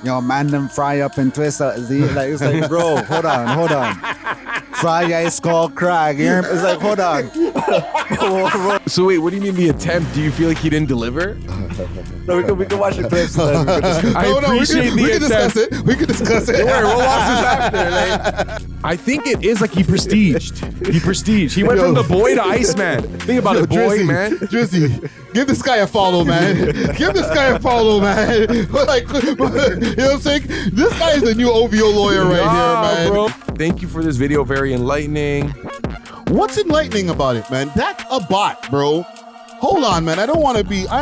yo, man, them fry up and twist out. Like, it's like, bro, hold on. Fry ice skull crack. It's like, hold on. So wait, what do you mean the attempt? Do you feel like he didn't deliver? No, we can watch the clips. I appreciate the attempt. We can discuss it. Don't worry, we'll watch this after. Like, I think it is like he prestiged. He went from the boy to Iceman. Think about it, boy, Drizzy, man. Drizzy, give this guy a follow, man. Give this guy a follow, man. Like, you know what I'm saying? This guy is the new OVO lawyer right here, man. Bro. Thank you for this video. Very enlightening. What's enlightening about it, man? That's a bot, bro. Hold on, man. I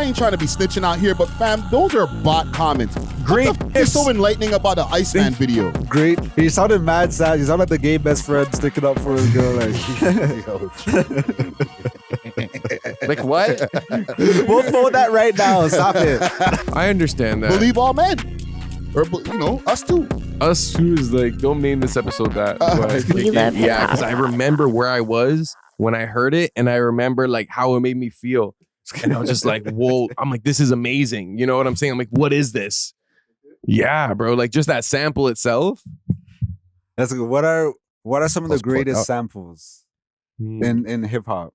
ain't trying to be snitching out here, but fam, those are bot comments. Great. What the f- is so enlightening about the Iceman video? Great. He sounded mad sad. He sounded like the gay best friend sticking up for his girl. Like, Like what? we'll fold that right now. Stop it. I understand that. Believe all men. Or, you know, us too. Us who's like, don't name this episode that. But yeah, because I remember where I was when I heard it, and I remember like how it made me feel. And I was just like, whoa, I'm like, this is amazing. You know what I'm saying? I'm like, what is this? Yeah, bro. Like just that sample itself. That's good. What are some of the greatest samples in hip hop?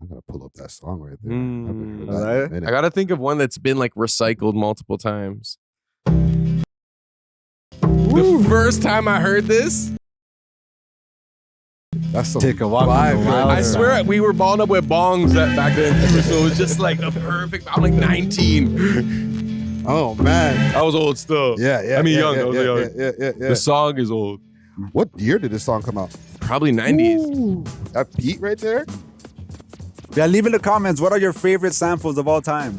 I'm gonna pull up that song right there. I haven't heard that in a minute. I gotta think of one that's been like recycled multiple times. The first time I heard this, That's some Take a walk. vibe, man. I swear we were balling up with bongs back then too, so it was just like a perfect. I'm like 19. Oh man. I was old still. Yeah. I mean, yeah, young. Yeah, I was young. yeah. The song is old. What year did this song come out? Probably 90s. Ooh, that beat right there. Yeah, leave in the comments. What are your favorite samples of all time?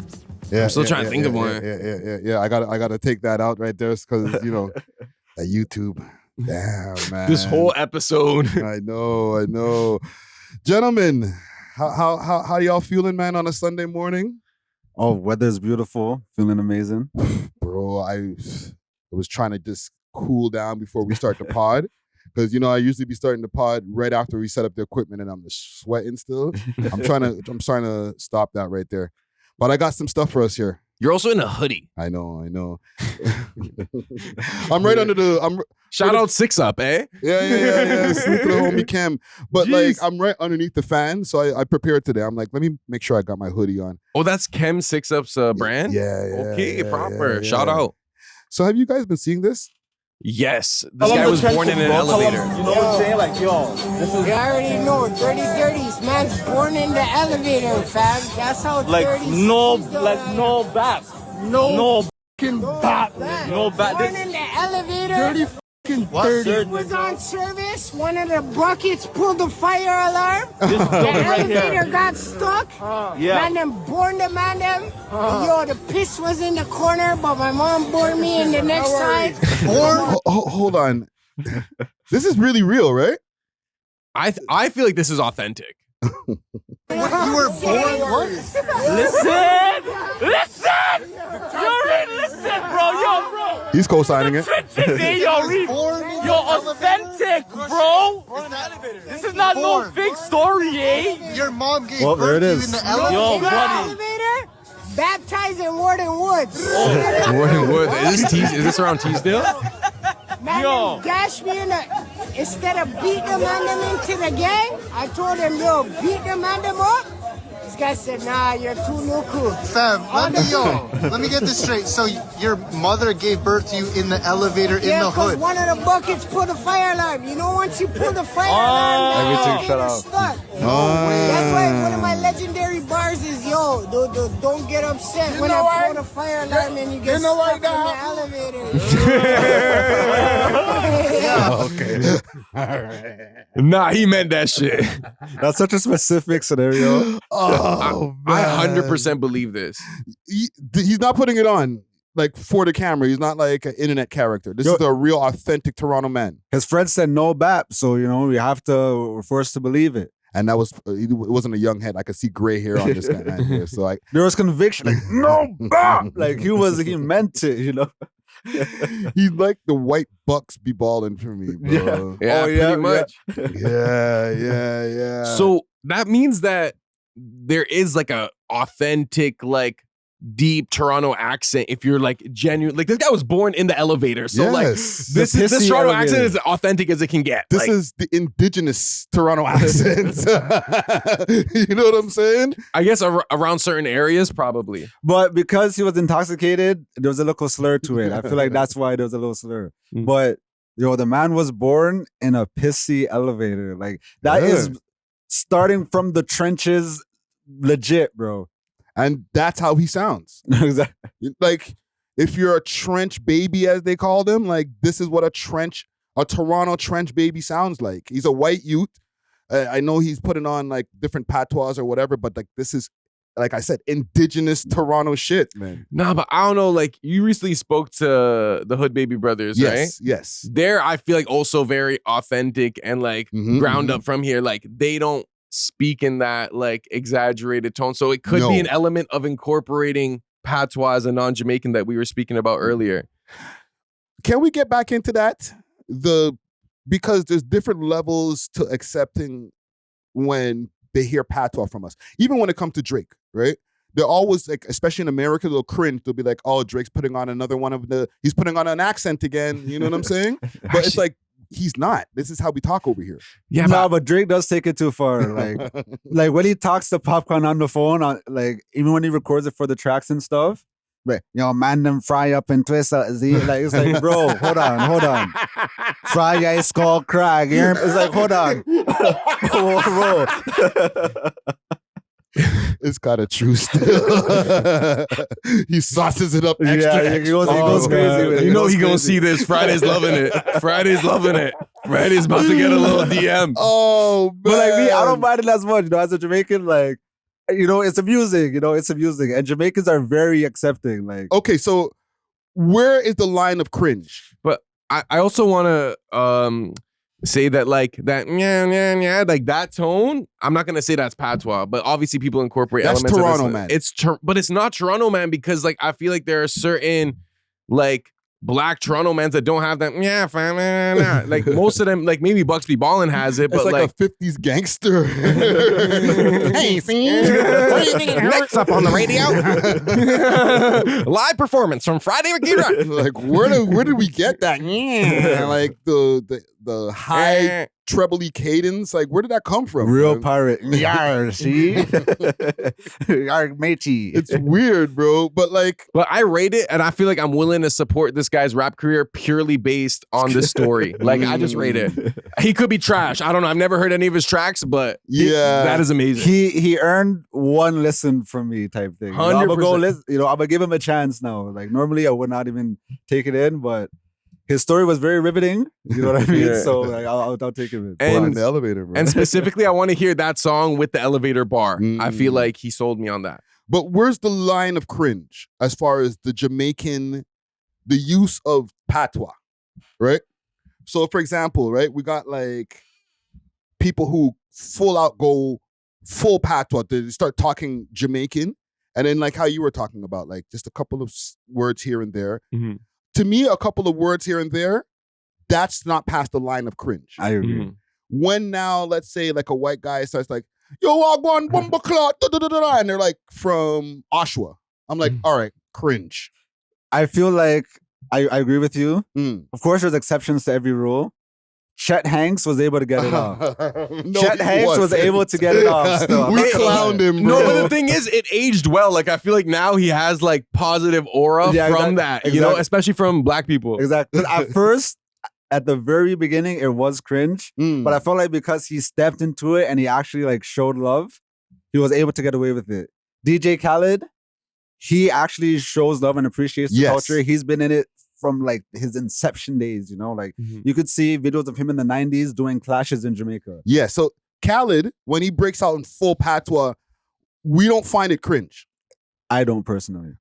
Yeah, I'm still trying to think of one. Yeah. I gotta take that out right there because you know, that YouTube. Damn, man. This whole episode. I know. Gentlemen, how y'all feeling, man, on a Sunday morning? Oh, weather's beautiful. Feeling amazing. Bro, I was trying to just cool down before we start the pod. Because, you know, I usually be starting the pod right after we set up the equipment and I'm just sweating still. I'm trying to stop that right there. But I got some stuff for us here. You're also in a hoodie. I know. I'm right under the... Shout out 6 Up, eh? Yeah. Salute to the homie Cam. But Jeez. like, I'm right underneath the fan, so I prepared today. I'm like, let me make sure I got my hoodie on. Oh, that's Chem 6 Up's brand? Yeah. Okay, proper. yeah. Shout out. So have you guys been seeing this? Yes. This guy was born in an elevator. You know what I'm saying? Like, yo, this is... You already know, dirty dirties, man's born in the elevator, fam. That's how Like dirty no bap. No fucking bap. No bap. born in the elevator. Dirty fucking dirty. Was on service. One of the buckets pulled the fire alarm. This The right elevator here. got stuck. Yeah. Man, them born the man them. Yo, the piss was in the corner, but my mom born me in the next side. Hold on. This is really real, right? I feel like this is authentic. You were born once. Listen. Listen, bro. He's co-signing it. Yo, authentic, bro. This is not no fake story, eh? Your mom gave Well, there birth it to you is. in the Yo, elevator. buddy. Elevator, baptized in Warden Woods. Warden Woods. Is this around Teesdale? Man, Yo. them gashed me in the... Instead of beating them and them into the gang, I told him, yo, beat them and them up. This guy said, nah, you're too no cool. Fam, let me get this straight. So your mother gave birth to you in the elevator in Yeah, the because hood. one of the buckets pulled a fire alarm. You know, once you pull the fire alarm, the Everything shut elevator's off. stuck. That's why one of my legendary bars is, yo, don't get upset when I pull the fire alarm and you get stuck in the elevator. Okay. Nah, he meant that shit. That's such a specific scenario. Oh, I man. 100% believe this. He's not putting it on like for the camera. He's not like an internet character. This is a real authentic Toronto man. His friend said no BAP, so, you know, we're forced to believe it. And that was, it wasn't a young head. I could see gray hair on this guy man here. So like, There was conviction, like, no BAP! Like, he meant it, you know? he's like the white bucks be balling for me, bro. Yeah, Oh, yeah, pretty much. Yeah. So that means that there is like a authentic, like deep Toronto accent if you're like genuine. Like this guy was born in the elevator, so like Yes. this Toronto accent is authentic as it can get. This Like, is the indigenous Toronto accent. You know what I'm saying? I guess around certain areas, probably. But because he was intoxicated, there was a little slur to it. I feel like that's why there was a little slur. Mm. But the man was born in a pissy elevator. Like that is starting from the trenches, legit, bro. And that's how he sounds. Exactly. Like, if you're a trench baby, as they call them, like this is what a Toronto trench baby sounds like. He's a white youth. I know he's putting on like different patois or whatever, but like this is, like I said, indigenous Toronto shit, man. Nah, but I don't know. Like you recently spoke to the Hood Baby Brothers, right? Yes. They're, I feel like, also very authentic and like ground up from here. Like they don't speak in that like exaggerated tone. So it could be an element of incorporating patois as a non-Jamaican that we were speaking about earlier. Can we get back into that? Because there's different levels to accepting when they hear patois from us. Even when it comes to Drake, right? They're always like, especially in America, they'll cringe. They'll be like, oh, Drake's putting on another one of he's putting on an accent again. You know what I'm saying? But it's like, he's not. This is how we talk over here. Yeah, but Drake does take it too far. Like, like when he talks to Popcorn on the phone, like even when he records it for the tracks and stuff, right? Man, them fry up and twist. Like it's like, bro, hold on. Fry ice called crack. It's like, hold on, bro. It's kind of true still. He sauces it up extra. He goes crazy with it. You know he gonna see this. Friday's loving it. Friday's about to get a little DM. Oh, man. But like me, I don't mind it as much. As a Jamaican, like, it's amusing. It's amusing. And Jamaicans are very accepting. Like, okay, so where is the line of cringe? But I also want to say that like that like that tone. I'm not gonna say that's patois, but obviously people incorporate that's elements. Toronto, of this. man. But it's not Toronto, man, because like I feel like there are certain like black Toronto mans that don't have that. Like most of them, like maybe Buxby Ballin has it, but it's like a 50s gangster. Hey, what do you think? Next up on the radio, live performance from Friday with Kira. Like where did we get that? Like the high trebly cadence. Like where did that come from? Real pirate. Yar, see? Yar, matey. It's weird, bro. But I rate it, and I feel like I'm willing to support this guy's rap career purely based on this story. Like I just rate it. He could be trash. I don't know. I've never heard any of his tracks, but that is amazing. He earned one listen from me, type thing. I'm gonna go listen. I'm gonna give him a chance now. Like normally I would not even take it in, but his story was very riveting. You know what I mean? So like, I'll take him in. And the elevator, bro. And specifically, I want to hear that song with the elevator bar. I feel like he sold me on that. But where's the line of cringe as far as the Jamaican, the use of patois, right? So for example, right, we got like people who go full patois. They start talking Jamaican, and then like how you were talking about, like just a couple of words here and there. Mm-hmm. To me, a couple of words here and there, that's not past the line of cringe. I agree. Mm-hmm. When now, let's say like a white guy starts like, yo, I want bumba clot, and they're like from Oshawa. I'm like, all right, cringe. I feel like I agree with you. Of course, there's exceptions to every rule. Chet Hanks was able to get it off. Chet Hanks was able to get it off. Still. We clowned him, bro. No, but the thing is, it aged well. Like, I feel like now he has like positive aura from that, you know, especially from black people. Exactly. At first, at the very beginning, it was cringe, but I felt like because he stepped into it and he actually like showed love, he was able to get away with it. DJ Khaled, he actually shows love and appreciates the culture. He's been in it from like his inception days, you know, like you could see videos of him in the 90s doing clashes in Jamaica. Yeah, so Khaled, when he breaks out in full patois, we don't find it cringe. I don't personally.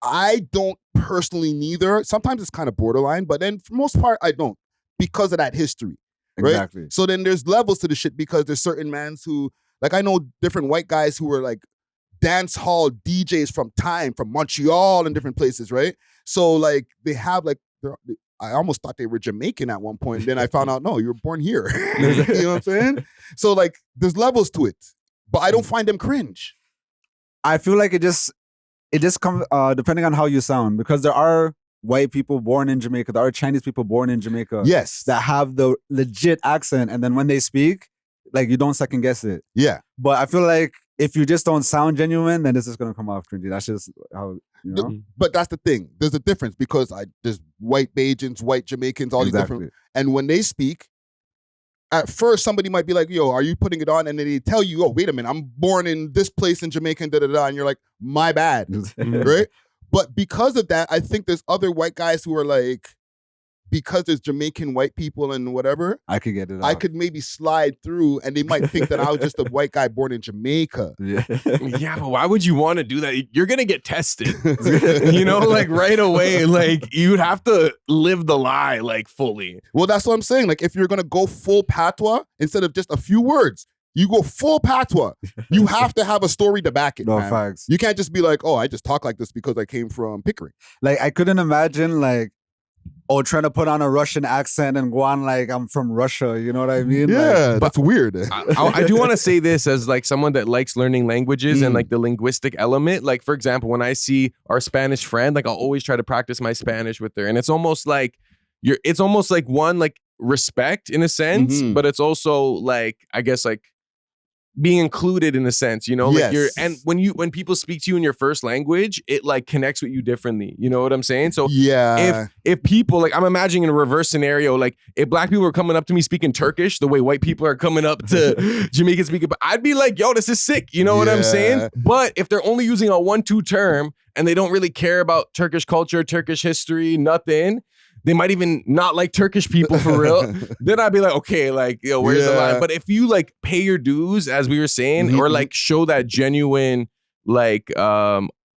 I don't personally neither. Sometimes it's kind of borderline, but then for the most part, I don't because of that history. Right? Exactly. So then there's levels to the shit because there's certain mans who, like I know different white guys who were like dance hall DJs from Montreal and different places, right? So like they have like, I almost thought they were Jamaican at one point. Then I found out, no, you were born here. You know what I'm saying? So like there's levels to it, but I don't find them cringe. I feel like it it just comes depending on how you sound, because there are white people born in Jamaica, there are Chinese people born in Jamaica, Yes, that have the legit accent, and then when they speak, like you don't second guess it. Yeah, but I feel like if you just don't sound genuine, then it's just gonna come off cringy. That's just how But that's the thing. There's a difference because there's white Bajans, white Jamaicans, all these different, and when they speak. At first, somebody might be like, yo, are you putting it on? And then they tell you, oh, wait a minute, I'm born in this place in Jamaica, and da-da-da. And you're like, my bad, right? But because of that, I think there's other white guys who are like, because there's Jamaican white people and whatever, I could get it I off. could maybe slide through, and they might think that I was just a white guy born in Jamaica. Yeah, but why would you want to do that? You're going to get tested, like right away. Like you'd have to live the lie like fully. Well, that's what I'm saying. Like if you're going to go full patois instead of just a few words, you go full patois. You have to have a story to back it. No, man. facts. You can't just be like, oh, I just talk like this because I came from Pickering. Like I couldn't imagine trying to put on a Russian accent and go on like I'm from Russia. You know what I mean? Yeah, that's weird. I do want to say this as like someone that likes learning languages and like the linguistic element. Like for example, when I see our Spanish friend, like I'll always try to practice my Spanish with her, and it's almost like one like respect in a sense, but it's also like I guess like being included in a sense, like and when people speak to you in your first language, it like connects with you differently. You know what I'm saying? So if people like, I'm imagining a reverse scenario, like if black people are coming up to me speaking Turkish the way white people are coming up to Jamaican speaking, but I'd be like, yo, this is sick. You know what I'm saying? But if they're only using a 1-2 term and they don't really care about Turkish culture, Turkish history, nothing, they might even not like Turkish people for real. Then I'd be like, okay, like, yo, where's the line? But if you like pay your dues, as we were saying, or like show that genuine like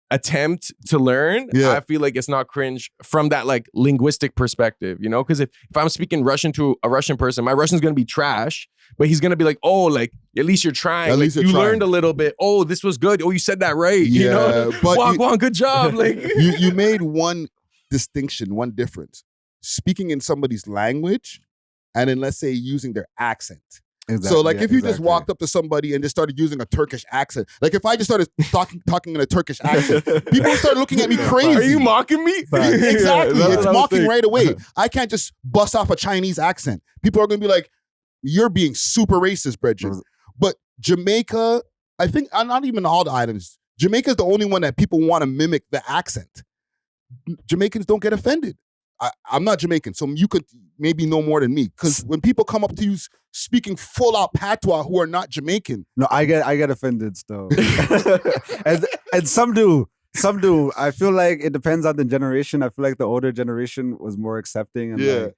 attempt to learn, I feel like it's not cringe from that like linguistic perspective, because if I'm speaking Russian to a Russian person, my Russian's gonna be trash, but he's gonna be like, oh, like at least you're trying. At least you learned a little bit. Oh, this was good. Oh, you said that right. But Wagwan, good job. Like you made one distinction, one difference. Speaking in somebody's language, and then let's say using their accent. Exactly, so like if you just walked up to somebody and just started using a Turkish accent, like if I just started talking in a Turkish accent, people would start looking at me crazy. Are you mocking me? Exactly. It's mocking right away. I can't just bust off a Chinese accent. People are going to be like, you're being super racist, Bridget. But Jamaica, I think, not even all the islands, Jamaica's the only one that people want to mimic the accent. Jamaicans don't get offended. I'm not Jamaican, so you could maybe know more than me. Because when people come up to you speaking full out patois who are not Jamaican, no, I get offended still, and some do. I feel like it depends on the generation. I feel like the older generation was more accepting, and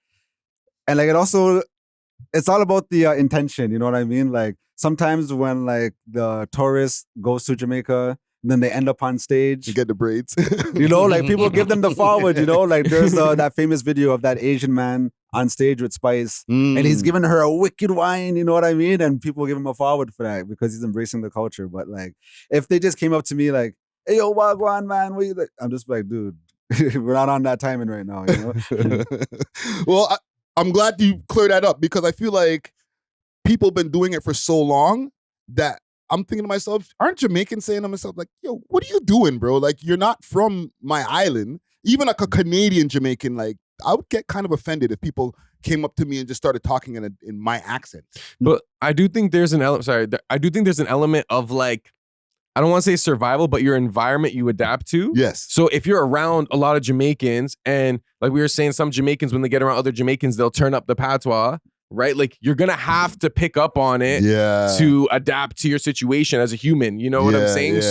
it's all about the intention. You know what I mean? Like sometimes when like the tourist goes to Jamaica, and then they end up on stage. You get the braids. Like people give them the forward, like there's that famous video of that Asian man on stage with Spice and he's giving her a wicked wine, you know what I mean? And people give him a forward for that because he's embracing the culture. But like, if they just came up to me like, hey, yo, Wagwan, man, what you like? I'm just like, dude, we're not on that timing right now, Well, I'm glad you cleared that up because I feel like people have been doing it for so long that I'm thinking to myself, aren't Jamaicans saying to myself, like, yo, what are you doing, bro? Like, you're not from my island. Even like a Canadian Jamaican, like, I would get kind of offended if people came up to me and just started talking in my accent. But I do think there's an element, I do think there's an element of like, I don't want to say survival, but your environment you adapt to. Yes. So if you're around a lot of Jamaicans and like we were saying, some Jamaicans, when they get around other Jamaicans, they'll turn up the patois. Right? Like you're going to have to pick up on it to adapt to your situation as a human. You know what I'm saying?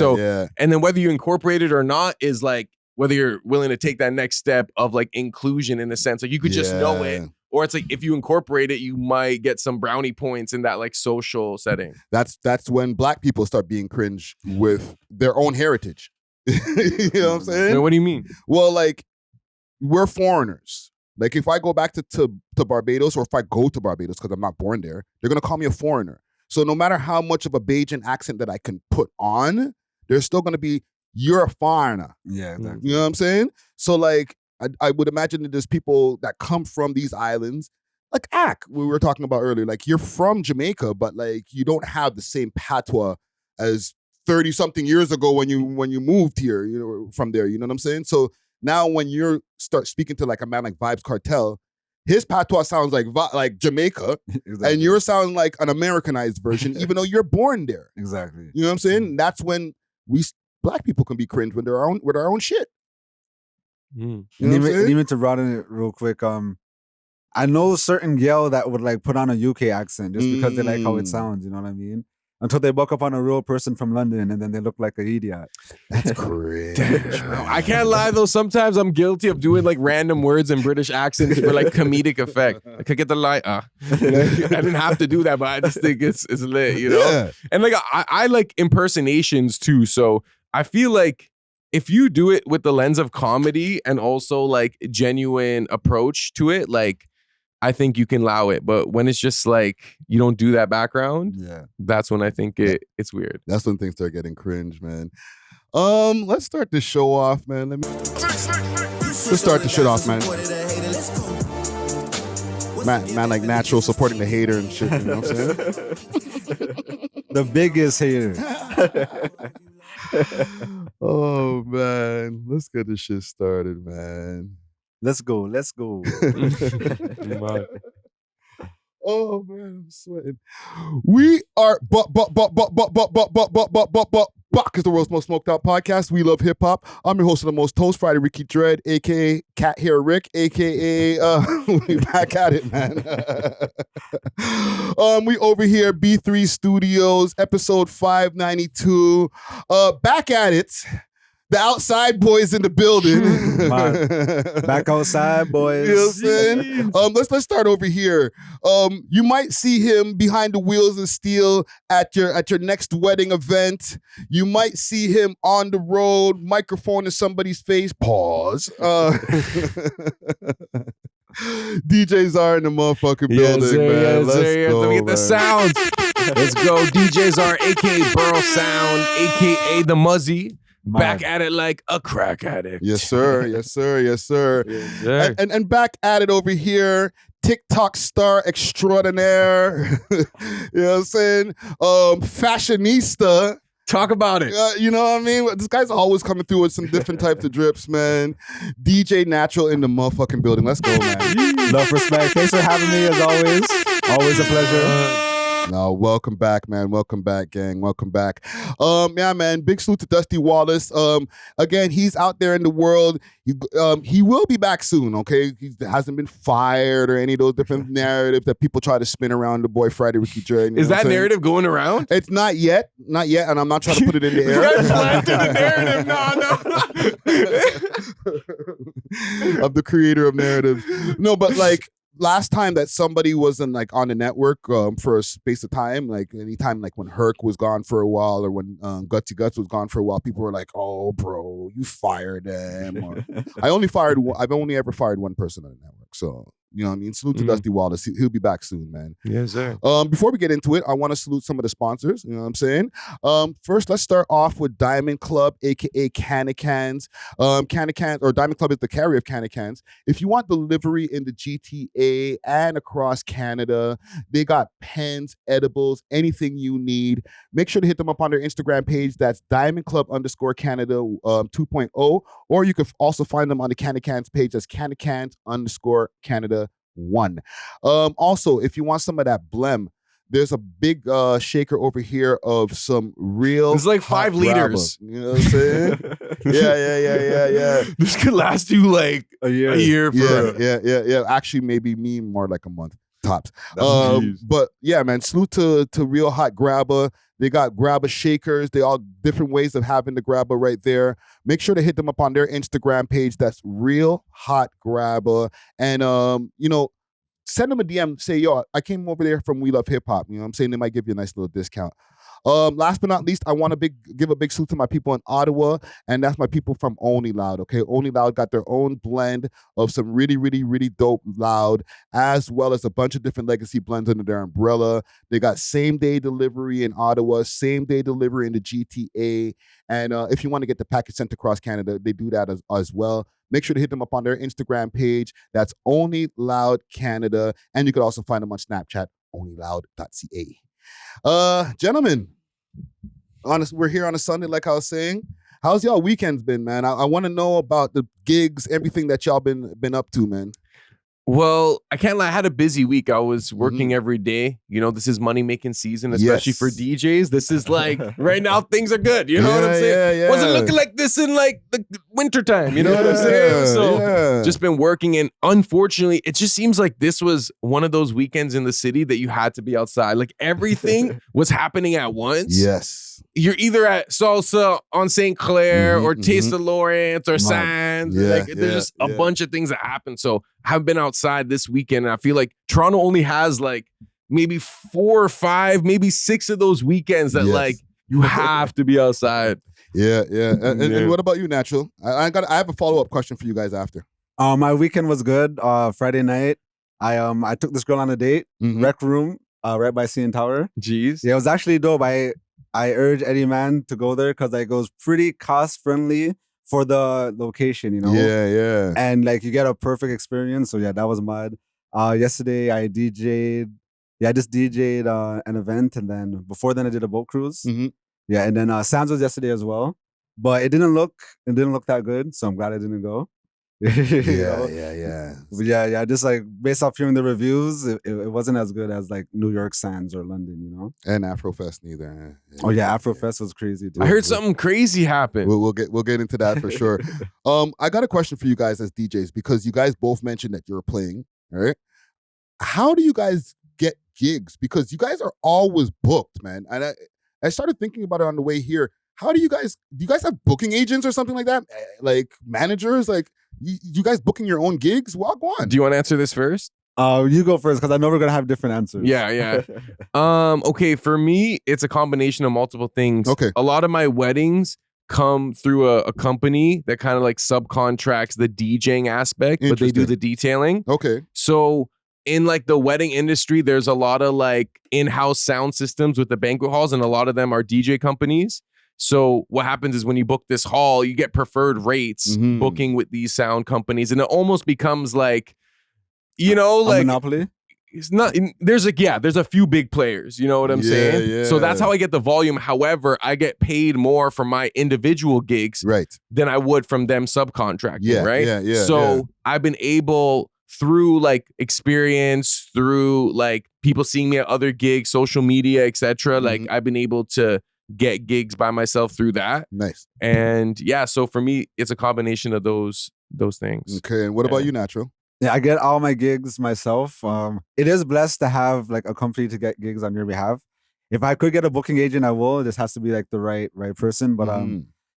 And then whether you incorporate it or not is like, whether you're willing to take that next step of like inclusion in a sense, like you could just know it. Or it's like, if you incorporate it, you might get some brownie points in that like social setting. That's when black people start being cringe with their own heritage. You know what I'm saying? What do you mean? Well, like we're foreigners. Like if I go back to Barbados or if I go to Barbados because I'm not born there, they're going to call me a foreigner. So no matter how much of a Bajan accent that I can put on, there's still going to be, you're a foreigner. Yeah, exactly. You know what I'm saying? So like, I would imagine that there's people that come from these islands, like we were talking about earlier, like you're from Jamaica, but like you don't have the same patois as 30 something years ago when you moved here, from there, you know what I'm saying? So now when you start speaking to like a man like Vibes Cartel, his patois sounds like Jamaica, Exactly. and yours sound like an Americanized version, even though you're born there. Exactly. You know what I'm saying? That's when black people can be cringe with our own shit. You know and even to broaden it real quick, I know certain Yale that would like put on a UK accent just because they like how it sounds, you know what I mean? Until they buck up on a real person from London and then they look like an idiot. That's crazy. I can't lie though, sometimes I'm guilty of doing like random words in British accents for like comedic effect. I could get the line. I didn't have to do that, but I just think it's lit, you know? Yeah. And like I like impersonations too, so I feel like if you do it with the lens of comedy and also like genuine approach to it, like I think you can allow it. But when it's just like you don't do that background, that's when I think it's weird. That's when things start getting cringe, man. Let's start this show off, man. Let's start the shit off, man. Man, like natural supporting the hater and shit. You know what I'm saying? The biggest hater. Oh man, let's get this shit started, man. Let's go. Let's go. Oh man, I'm sweating. We are Buck is the world's most smoked out podcast. We love hip hop. I'm your host of the most toast, Friday Ricky Dread, aka Cat Hair Rick, aka we back at it, man. We over here, B3 Studios, episode 592. Back at it. The outside boys in the building. Back outside, boys. You know what I'm saying? Let's start over here. You might see him behind the wheels of steel at your next wedding event. You might see him on the road, microphone in somebody's face. Pause. DJs are in the motherfucking building, man. Let's go, let me get the sounds. Let's go. DJs are aka Burrow Sound, aka the Muzzy. Back at it like a crack addict. Yes, sir. Yes, sir. Yes, sir. Yes, sir. And back at it over here, TikTok star extraordinaire. You know what I'm saying? Fashionista. Talk about it. You know what I mean? This guy's always coming through with some different types of drips, man. DJ Natural in the motherfucking building. Let's go, man. Love, respect. Thanks for having me as always. Always a pleasure. No, welcome back, man. Welcome back, gang. Welcome back. Yeah, man. Big salute to Dusty Wallace. Again, he's out there in the world. He will be back soon, okay? He hasn't been fired or any of those different narratives that people try to spin around the boy Friday Ricky Dread. Is that narrative going around? It's not yet, and I'm not trying to put it in the air. The narrative, no. Of the creator of narratives. No, but like, last time that somebody wasn't like on the network for a space of time, like anytime like when Herc was gone for a while or when Gutsy Guts was gone for a while, people were like, "Oh, bro, you fired them." Or, I've only ever fired one person on the network, so you know what I mean. Salute to Dusty Wallace. He'll be back soon, man. Yes, sir. Before we get into it, I want to salute some of the sponsors. You know what I'm saying? First, let's start off with Diamond Club, aka Canna Cans. Canna Cans, or Diamond Club is the carrier of Canna Cans. If you want delivery in the GTA and across Canada, they got pens, edibles, anything you need. Make sure to hit them up on their Instagram page. That's Diamond Club _Canada 2.0. Or you can also find them on the Canna Cans page. That's Canna Cans _Canada 1. Also, if you want some of that blem, there's a big shaker over here of some real. It's like 5 liters. You know what I'm saying? Yeah. This could last you like a year. Yeah. Actually, maybe me more like a month tops. But yeah, man, salute to Real Hot Grabba. They got Grabba shakers. They all different ways of having the Grabba right there. Make sure to hit them up on their Instagram page. That's Real Hot Grabba. And send them a DM. Say, yo, I came over there from We Love Hip Hop. You know what I'm saying? They might give you a nice little discount. Last but not least, I want to give a big salute to my people in Ottawa, and that's my people from Only Loud, okay? Only Loud got their own blend of some really, really, really dope loud, as well as a bunch of different legacy blends under their umbrella. They got same-day delivery in Ottawa, same-day delivery in the GTA, and if you want to get the package sent across Canada, they do that as well. Make sure to hit them up on their Instagram page. That's Only Loud Canada, and you can also find them on Snapchat, onlyloud.ca. Gentlemen, honestly, we're here on a Sunday, like I was saying. How's y'all weekends been, man? I want to know about the gigs, everything that y'all been up to, man. Well, I can't lie. I had a busy week. I was working every day. You know, this is money making season, especially for DJs. This is like right now things are good. You know what I'm saying? Yeah. Wasn't looking like this in like the wintertime. You know what I'm saying? So just been working, and unfortunately, it just seems like this was one of those weekends in the city that you had to be outside. Like everything was happening at once. Yes. You're either at Salsa on St. Clair or Taste of Lawrence or Sands. There's just a bunch of things that happen. So I've been outside this weekend, and I feel like Toronto only has like maybe 4 or 5, maybe 6 of those weekends that like you have to be outside. Yeah. And what about you, Natural? I have a follow-up question for you guys after. My weekend was good. Friday night, I took this girl on a date, Rec Room, right by CN Tower. Jeez. Yeah, it was actually dope. I urge any man to go there because like it was pretty cost friendly for the location, you know? Yeah. And like you get a perfect experience. So yeah, that was mad. Yesterday I DJ'd. Yeah, I just DJ'd an event, and then before then I did a boat cruise. Yeah, and then Sam's was yesterday as well. But it didn't look that good, so I'm glad I didn't go. Yeah. But yeah. Just like based off hearing the reviews, it wasn't as good as like New York Sands or London, you know. And Afrofest neither. Oh yeah, Afrofest was crazy too. I heard something crazy happened. We'll get into that for sure. I got a question for you guys as DJs, because you guys both mentioned that you're playing. All right, how do you guys get gigs? Because you guys are always booked, man. And I started thinking about it on the way here. How do you guys have booking agents or something like that? Like managers, like. You guys booking your own gigs? Walk on. Do you want to answer this first? You go first because I know we're gonna have different answers. Yeah. Okay, for me, it's a combination of multiple things. Okay. A lot of my weddings come through a company that kind of like subcontracts the DJing aspect, but they do the detailing. Okay. So in like the wedding industry, there's a lot of like in-house sound systems with the banquet halls, and a lot of them are DJ companies. So what happens is when you book this hall, you get preferred rates booking with these sound companies, and it almost becomes like, you know, like a monopoly. It's not. There's a few big players. You know what I'm saying? Yeah. So that's how I get the volume. However, I get paid more for my individual gigs, than I would from them subcontracting. Right? Yeah. So I've been able, through like experience, through like people seeing me at other gigs, social media, etc. Like I've been able to get gigs by myself through that. Nice. And yeah, so for me, it's a combination of those things. Okay, and what about you, Natural? Yeah, I get all my gigs myself. It is blessed to have like a company to get gigs on your behalf. If I could get a booking agent, I will. It just has to be like the right person. But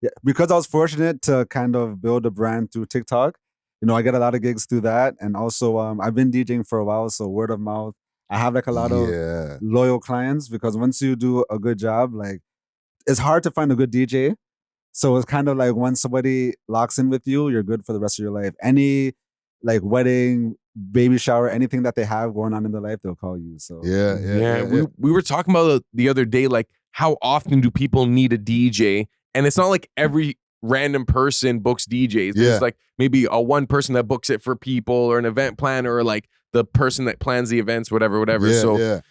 yeah, because I was fortunate to kind of build a brand through TikTok, you know, I get a lot of gigs through that. And also I've been DJing for a while, so word of mouth. I have like a lot of loyal clients, because once you do a good job, like it's hard to find a good DJ. So it's kind of like once somebody locks in with you, you're good for the rest of your life. Any like wedding, baby shower, anything that they have going on in their life, they'll call you. So yeah. We were talking about the other day, like how often do people need a DJ? And it's not like every random person books DJs. There's like maybe one person that books it for people, or an event planner, or like the person that plans the events, whatever. So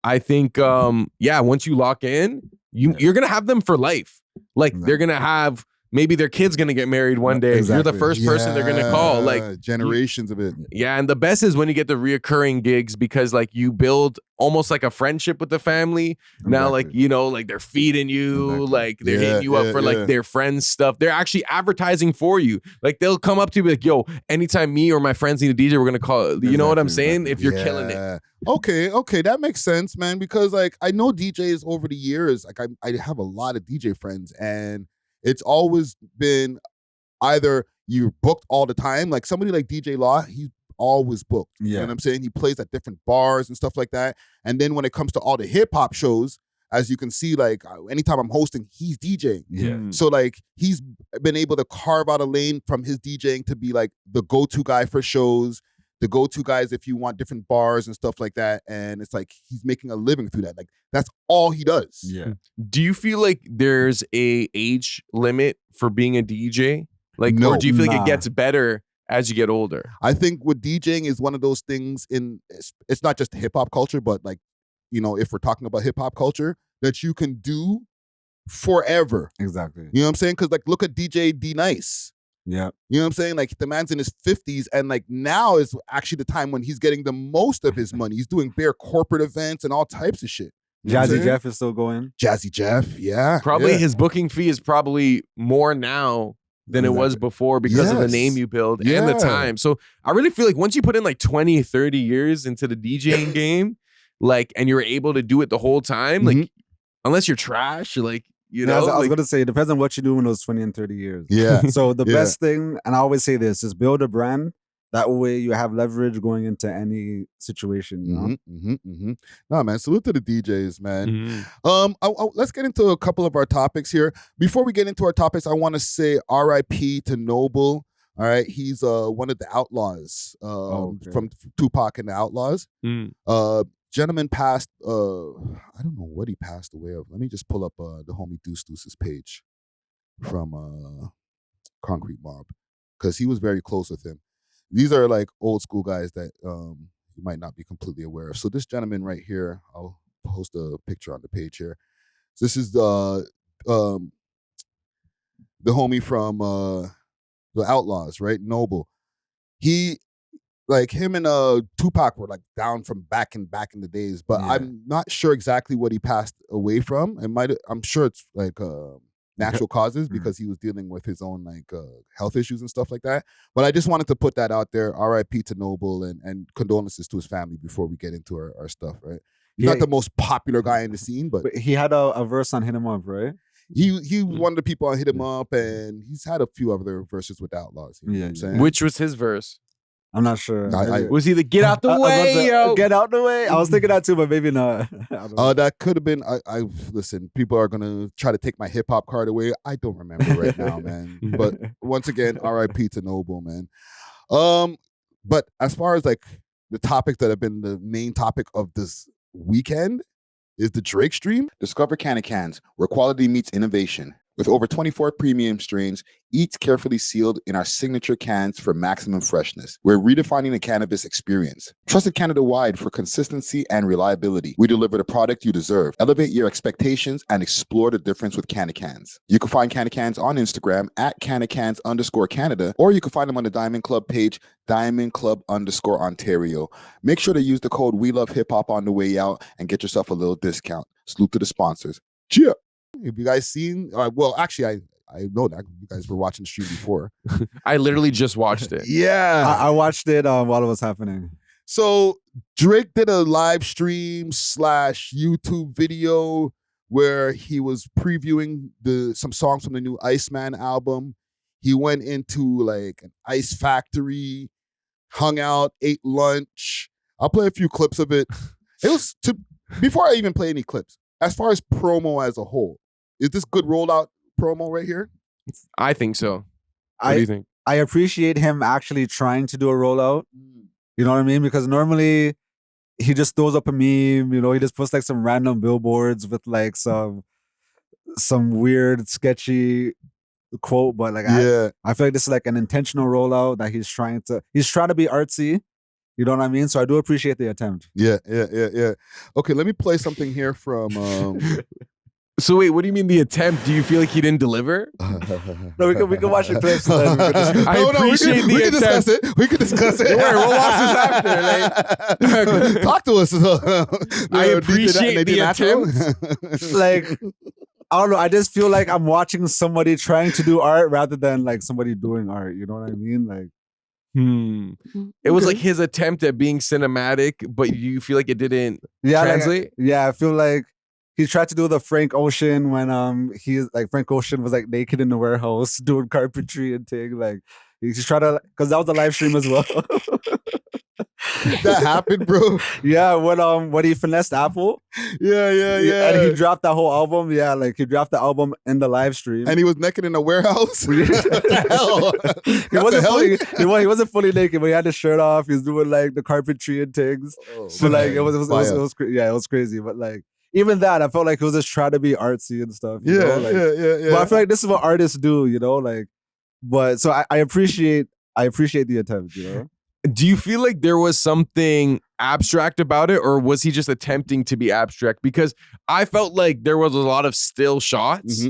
I think once you lock in, you're gonna have them for life. Like they're gonna have, maybe their kid's gonna get married one day. Exactly. You're the first person they're gonna call. Like generations of it. Yeah, and the best is when you get the reoccurring gigs, because like you build almost like a friendship with the family. Now, like, you know, like they're feeding you, like they're hitting you up for like their friends' stuff. They're actually advertising for you. Like they'll come up to you and be like, yo, anytime me or my friends need a DJ, we're gonna call. You know what I'm saying? If you're killing it. Okay, that makes sense, man. Because like I know DJs over the years. Like I have a lot of DJ friends, and it's always been either you're booked all the time, like somebody like DJ Law, he's always booked. You know what I'm saying? He plays at different bars and stuff like that. And then when it comes to all the hip hop shows, as you can see, like anytime I'm hosting, he's DJing. So like he's been able to carve out a lane from his DJing to be like the go-to guy for shows, the go-to guys if you want different bars and stuff like that. And it's like he's making a living through that. Like that's all he does. Yeah. Do you feel like there's a age limit for being a DJ? Like, No. or do you feel like it gets better as you get older? I think with DJing is one of those things it's not just hip hop culture, but like, you know, if we're talking about hip hop culture, that you can do forever. Exactly. You know what I'm saying? Because like, look at DJ D Nice. Yeah. You know what I'm saying? Like the man's in his 50s, and like now is actually the time when he's getting the most of his money. He's doing bare corporate events and all types of shit. You know Jazzy Jeff is still going. Jazzy Jeff, yeah. Probably yeah. his booking fee is probably more now than it was before because of the name you build and the time. So I really feel like once you put in like 20, 30 years into the DJing game, like, and you're able to do it the whole time, like, unless you're trash, like, you know, I was going to say, it depends on what you do in those 20 and 30 years. Yeah. So the best thing, and I always say this, is build a brand. That way you have leverage going into any situation, you know? No, man, salute to the DJs, man. Let's get into a couple of our topics here. Before we get into our topics, I want to say R.I.P. to Noble. All right, he's one of the outlaws from Tupac and the Outlaws. Gentleman passed, I don't know what he passed away of. Let me just pull up the homie Deuce Deuce's page from Concrete Mob, because he was very close with him. These are like old school guys that you might not be completely aware of. So this gentleman right here, I'll post a picture on the page here. So this is the homie from the Outlaws, right? Noble. He, like, him and Tupac were like down from back in the days, but I'm not sure exactly what he passed away from. I'm sure it's like natural causes because he was dealing with his own like health issues and stuff like that. But I just wanted to put that out there. R.I.P. to Noble, and condolences to his family before we get into our stuff, right? He's not the most popular guy in the scene, but he had a verse on Hit 'Em Up, right? He was one of the people on Hit 'Em Up, and he's had a few other verses with Outlaws. You know what I'm saying? Which was his verse? I'm not sure. Was he the get out the way, yo? Get out the way? I was thinking that too, but maybe not. That could have been. I listen. People are gonna try to take my hip hop card away. I don't remember right now, man. But once again, R.I.P. to Noble, man. But as far as like the topics that have been the main topic of this weekend is the Drake stream. Discover Canna Cans, where quality meets innovation. With over 24 premium strains, each carefully sealed in our signature cans for maximum freshness. We're redefining the cannabis experience. Trusted Canada-wide for consistency and reliability. We deliver the product you deserve. Elevate your expectations and explore the difference with Canna Cans. You can find Canna Cans on Instagram at CannaCans_Canada, or you can find them on the Diamond Club page, DiamondClub_Ontario. Make sure to use the code WeLoveHipHop on the way out and get yourself a little discount. Salute to the sponsors. Cheers. Have you guys seen? Well, actually, I know that you guys were watching the stream before. I literally just watched it. Yeah, I watched it while it was happening. So Drake did a live stream / YouTube video where he was previewing some songs from the new Iceman album. He went into like an ice factory, hung out, ate lunch. I'll play a few clips of it. It was before I even play any clips. As far as promo as a whole, is this good rollout promo right here? I think so. What do you think? I appreciate him actually trying to do a rollout. You know what I mean? Because normally he just throws up a meme, you know, he just puts like some random billboards with like some weird, sketchy quote. But like, I feel like this is like an intentional rollout that he's trying to be artsy. You know what I mean? So I do appreciate the attempt. Yeah. Okay, let me play something here from... So wait, what do you mean the attempt? Do you feel like he didn't deliver? No, we can watch the clips. I appreciate the attempt. We can discuss it. Don't worry, we'll watch this after. Like, talk to us. I appreciate the attempt. Like, I don't know. I just feel like I'm watching somebody trying to do art rather than like somebody doing art. You know what I mean? Like, it was like his attempt at being cinematic, but you feel like it didn't translate? I feel like he tried to do the Frank Ocean when Frank Ocean was like naked in the warehouse doing carpentry and thing. Like he just tried to, because that was the live stream as well. That happened, bro. Yeah, when he finessed Apple. Yeah. And he dropped that whole album. Yeah, like he dropped the album in the live stream. And he was naked in a warehouse. What the hell? He wasn't fully naked, but he had his shirt off. He was doing like the carpentry and things. So like it was crazy. But like even that, I felt like he was just trying to be artsy and stuff. You know? Yeah. But I feel like this is what artists do, you know, like. But so I appreciate the attempt, you know. Do you feel like there was something abstract about it, or was he just attempting to be abstract? Because I felt like there was a lot of still shots.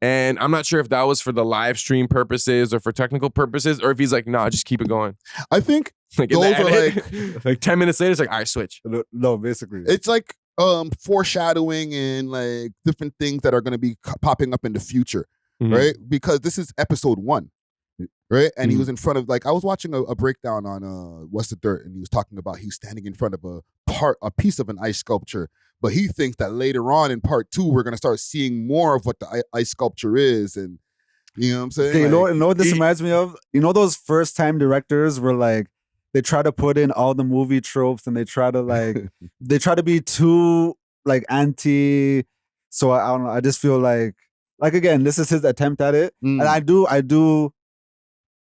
And I'm not sure if that was for the live stream purposes or for technical purposes, or if he's like, nah, just keep it going. I think Like those are edit, like 10 minutes later, it's like, all right, switch. No, basically. it's like foreshadowing and like different things that are going to be popping up in the future, right? Because this is episode 1, right? And he was in front of, like, I was watching a breakdown on What's the Dirt, and he was talking about he was standing in front of a piece of an ice sculpture, but he thinks that later on in part 2 we're going to start seeing more of what the ice sculpture is, and you know what I'm saying? Okay, like, you know what this reminds me of? You know those first time directors were like, they try to put in all the movie tropes and they try to like they try to be too like anti. So I don't know. I just feel like again, this is his attempt at it, and I do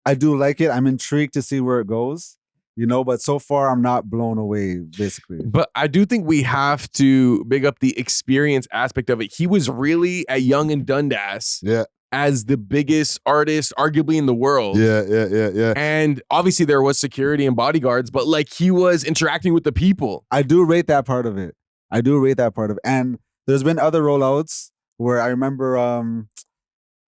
like it. I'm intrigued to see where it goes, you know. But so far, I'm not blown away. Basically, but I do think we have to big up the experience aspect of it. He was really at Young and Dundas. Yeah. As the biggest artist, arguably in the world. Yeah. And obviously there was security and bodyguards, but like he was interacting with the people. I do rate that part of it. And there's been other rollouts where I remember,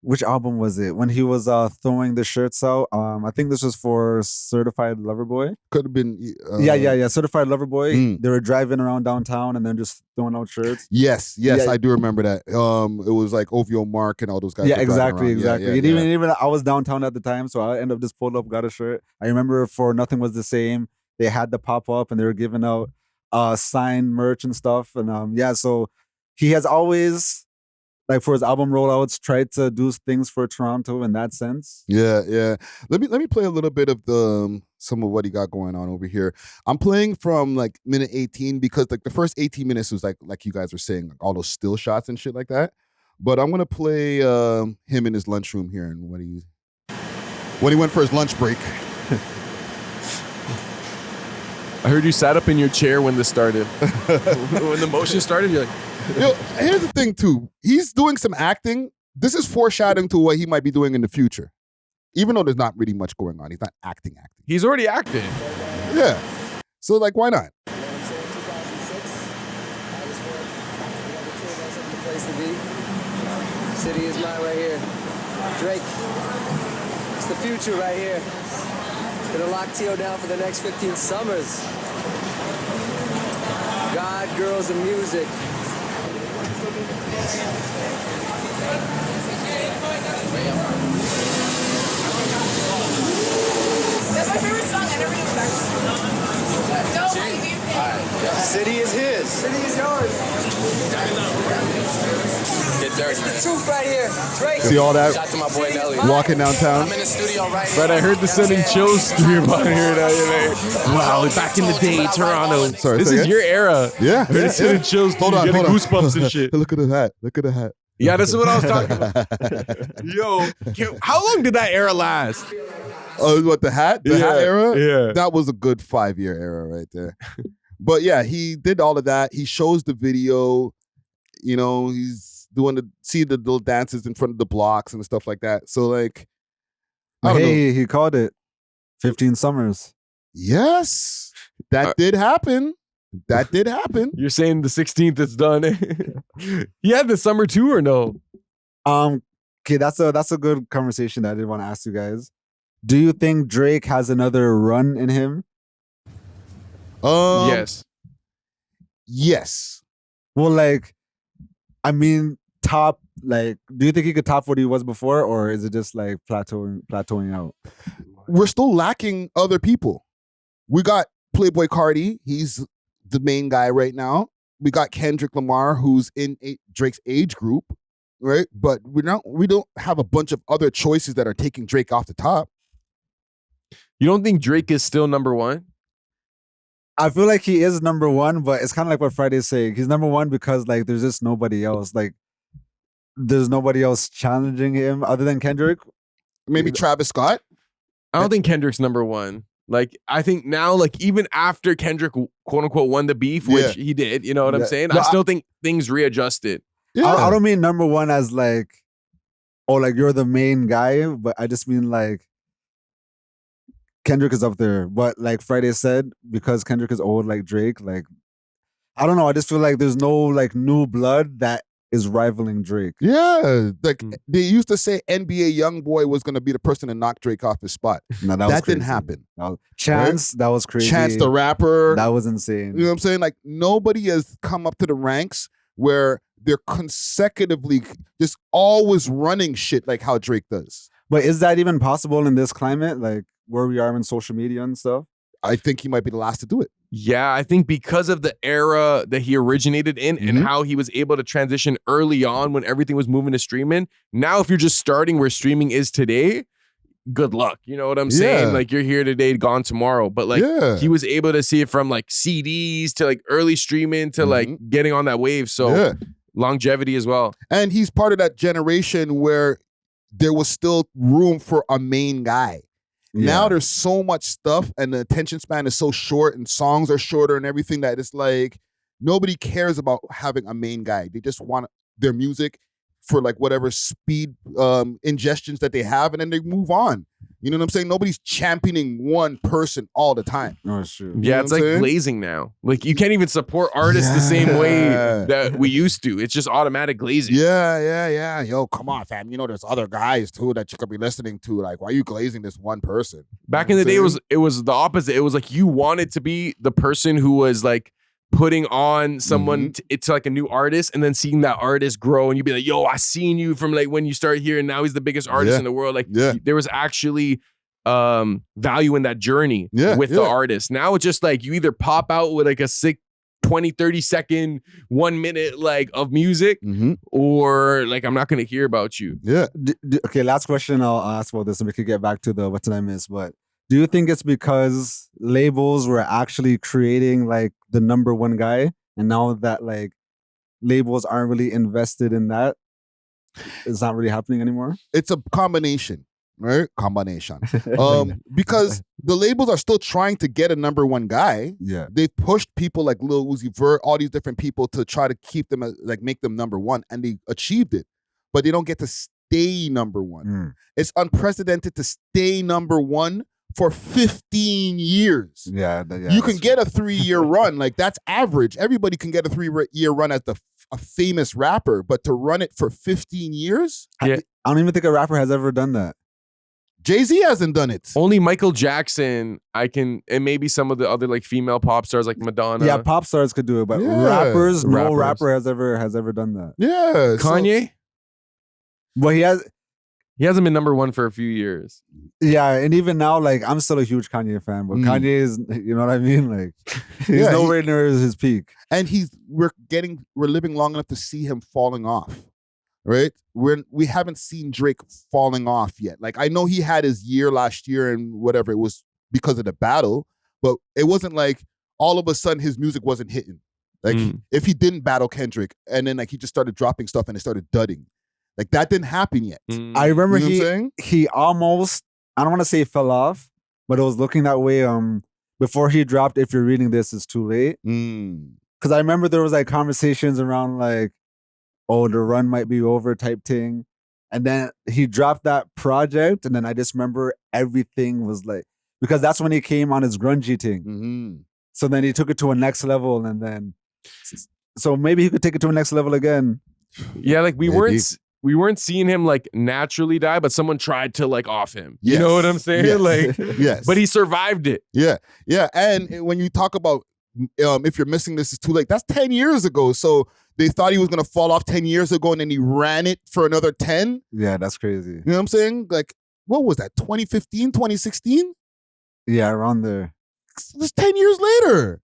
which album was it? When he was throwing the shirts out. I think this was for Certified Lover Boy. Could have been. Yeah. Certified Lover Boy. They were driving around downtown and then just throwing out shirts. Yes, I do remember that. It was like OVO Mark and all those guys. Yeah, exactly. Yeah. Even I was downtown at the time, so I ended up just pulled up, got a shirt. I remember for Nothing Was the Same, they had the pop up and they were giving out signed merch and stuff. And so he has always, like, for his album rollouts, tried to do things for Toronto in that sense. Yeah. Let me play a little bit of some of what he got going on over here. I'm playing from like minute 18 because like the first 18 minutes was like you guys were saying, like, all those still shots and shit like that. But I'm gonna play him in his lunchroom here and when he went for his lunch break. I heard you sat up in your chair when this started. When the motion started, you're like, Yo, here's the thing too. He's doing some acting. This is foreshadowing to what he might be doing in the future. Even though there's not really much going on. He's not acting. He's already acting. Yeah. So like, why not? City is mine right here. Drake. It's the future right here. Gonna lock T.O. down for the next 15 summers. God, girls, and music. That's my favorite song. I never knew that. No, baby. City is his. City is yours. Get dirty. The truth right here. Drake. See all that Shout to my boy Nelly. walking downtown? I'm in the studio right now. But I heard the sending chills through your body here. Wow, back in the day, Toronto. Sorry, this say is again? your era. Yeah. I heard it sending chills through you, getting goosebumps and shit. Look at the hat. Look at the hat. Yeah, that's what I was talking about. Yo, how long did that era last? Oh, what, the hat? The hat era? Yeah. That was a good 5-year era right there. But yeah, he did all of that. He shows the video. You know, he's doing the little dances in front of the blocks and stuff like that. So like, I don't know. He called it 15 summers. Yes, that did happen. That did happen. You're saying the 16th it's done. He had the summer too or no? Okay, that's a good conversation that I did want to ask you guys. Do you think Drake has another run in him? Yes. Yes. Well, like, I mean, top, like, do you think he could top what he was before, or is it just like plateauing out? We're still lacking other people. We got Playboy Cardi. He's the main guy right now. We got Kendrick Lamar, who's in Drake's age group, right? But we don't have a bunch of other choices that are taking Drake off the top. You don't think Drake is still number one? I feel like he is number one, but it's kind of like what Friday's saying. He's number one because like there's just nobody else. Like there's nobody else challenging him other than Kendrick. Maybe Travis Scott. I don't think Kendrick's number one. Like, I think now, like, even after Kendrick, quote unquote, won the beef, which he did, you know what I'm saying? No, I still think things readjusted. Yeah. I don't mean number one as like, oh, like you're the main guy, but I just mean like Kendrick is up there. But like Friday said, because Kendrick is old like Drake, like I don't know. I just feel like there's no like new blood that is rivaling Drake. Yeah, like they used to say NBA YoungBoy was gonna be the person to knock Drake off his spot. No, that didn't happen. Chance, that was crazy. Chance the Rapper, that was insane. You know what I'm saying? Like nobody has come up to the ranks where they're consecutively just always running shit like how Drake does. But is that even possible in this climate, like where we are in social media and stuff? I think he might be the last to do it. Yeah, I think because of the era that he originated in and how he was able to transition early on when everything was moving to streaming. Now, if you're just starting where streaming is today, good luck. You know what I'm saying? Like you're here today, gone tomorrow. But like he was able to see it from like CDs to like early streaming to like getting on that wave. So longevity as well. And he's part of that generation where there was still room for a main guy. Now there's so much stuff and the attention span is so short and songs are shorter and everything that it's like nobody cares about having a main guy. They just want their music for like whatever speed ingestions that they have and then they move on. You know what I'm saying? Nobody's championing one person all the time. No, it's true. Yeah, it's like glazing now. Like you can't even support artists the same way that we used to. It's just automatic glazing. Yeah. Yo, come on, fam. You know, there's other guys too that you could be listening to. Like, why are you glazing this one person? Back in the day, it was the opposite. It was like you wanted to be the person who was like putting on someone it's like a new artist and then seeing that artist grow and you'd be like, yo, I seen you from like when you started here and now he's the biggest artist in the world. Like there was actually value in that journey with the artist. Now it's just like you either pop out with like a sick 20-30 second 1 minute like of music or like I'm not gonna hear about you. Okay, last question I'll ask about this and we could get back to the what did I miss, but do you think it's because labels were actually creating like the number one guy and now that like labels aren't really invested in that, it's not really happening anymore? It's a combination, right? Because the labels are still trying to get a number one guy. Yeah. They've pushed people like Lil Uzi Vert, all these different people to try to keep them, like make them number one and they achieved it, but they don't get to stay number one. It's unprecedented to stay number one for 15 years. You can get a 3-year run. Like that's average. Everybody can get a 3-year run as a famous rapper, but to run it for 15 years? I don't even think a rapper has ever done that. Jay-Z hasn't done it. Only Michael Jackson, and maybe some of the other like female pop stars like Madonna. Yeah, pop stars could do it, but rappers, no rapper has ever done that. Yeah. Kanye? Well, he hasn't been number one for a few years. Yeah, and even now, like, I'm still a huge Kanye fan, but Kanye is, you know what I mean? Like, he's nowhere near his peak. And we're living long enough to see him falling off, right? We haven't seen Drake falling off yet. Like, I know he had his year last year and whatever, it was because of the battle, but it wasn't like all of a sudden his music wasn't hitting. Like, if he didn't battle Kendrick and then like he just started dropping stuff and it started dudding. Like that didn't happen yet. I remember he almost, I don't want to say fell off, but it was looking that way before he dropped If You're Reading This It's Too Late. Because I remember there was like conversations around like, oh, the run might be over type thing. And then he dropped that project and then I just remember everything was like, because that's when he came on his grungy thing. So then he took it to a next level and then, so maybe he could take it to a next level again. Yeah, like we weren't seeing him like naturally die, but someone tried to like off him. You know what I'm saying? Like, but he survived it. Yeah. And when you talk about If You're Missing This Is Too Late, that's 10 years ago. So they thought he was going to fall off 10 years ago and then he ran it for another 10. Yeah, that's crazy. You know what I'm saying? Like, what was that? 2015, 2016? Yeah, around there. It's 10 years later.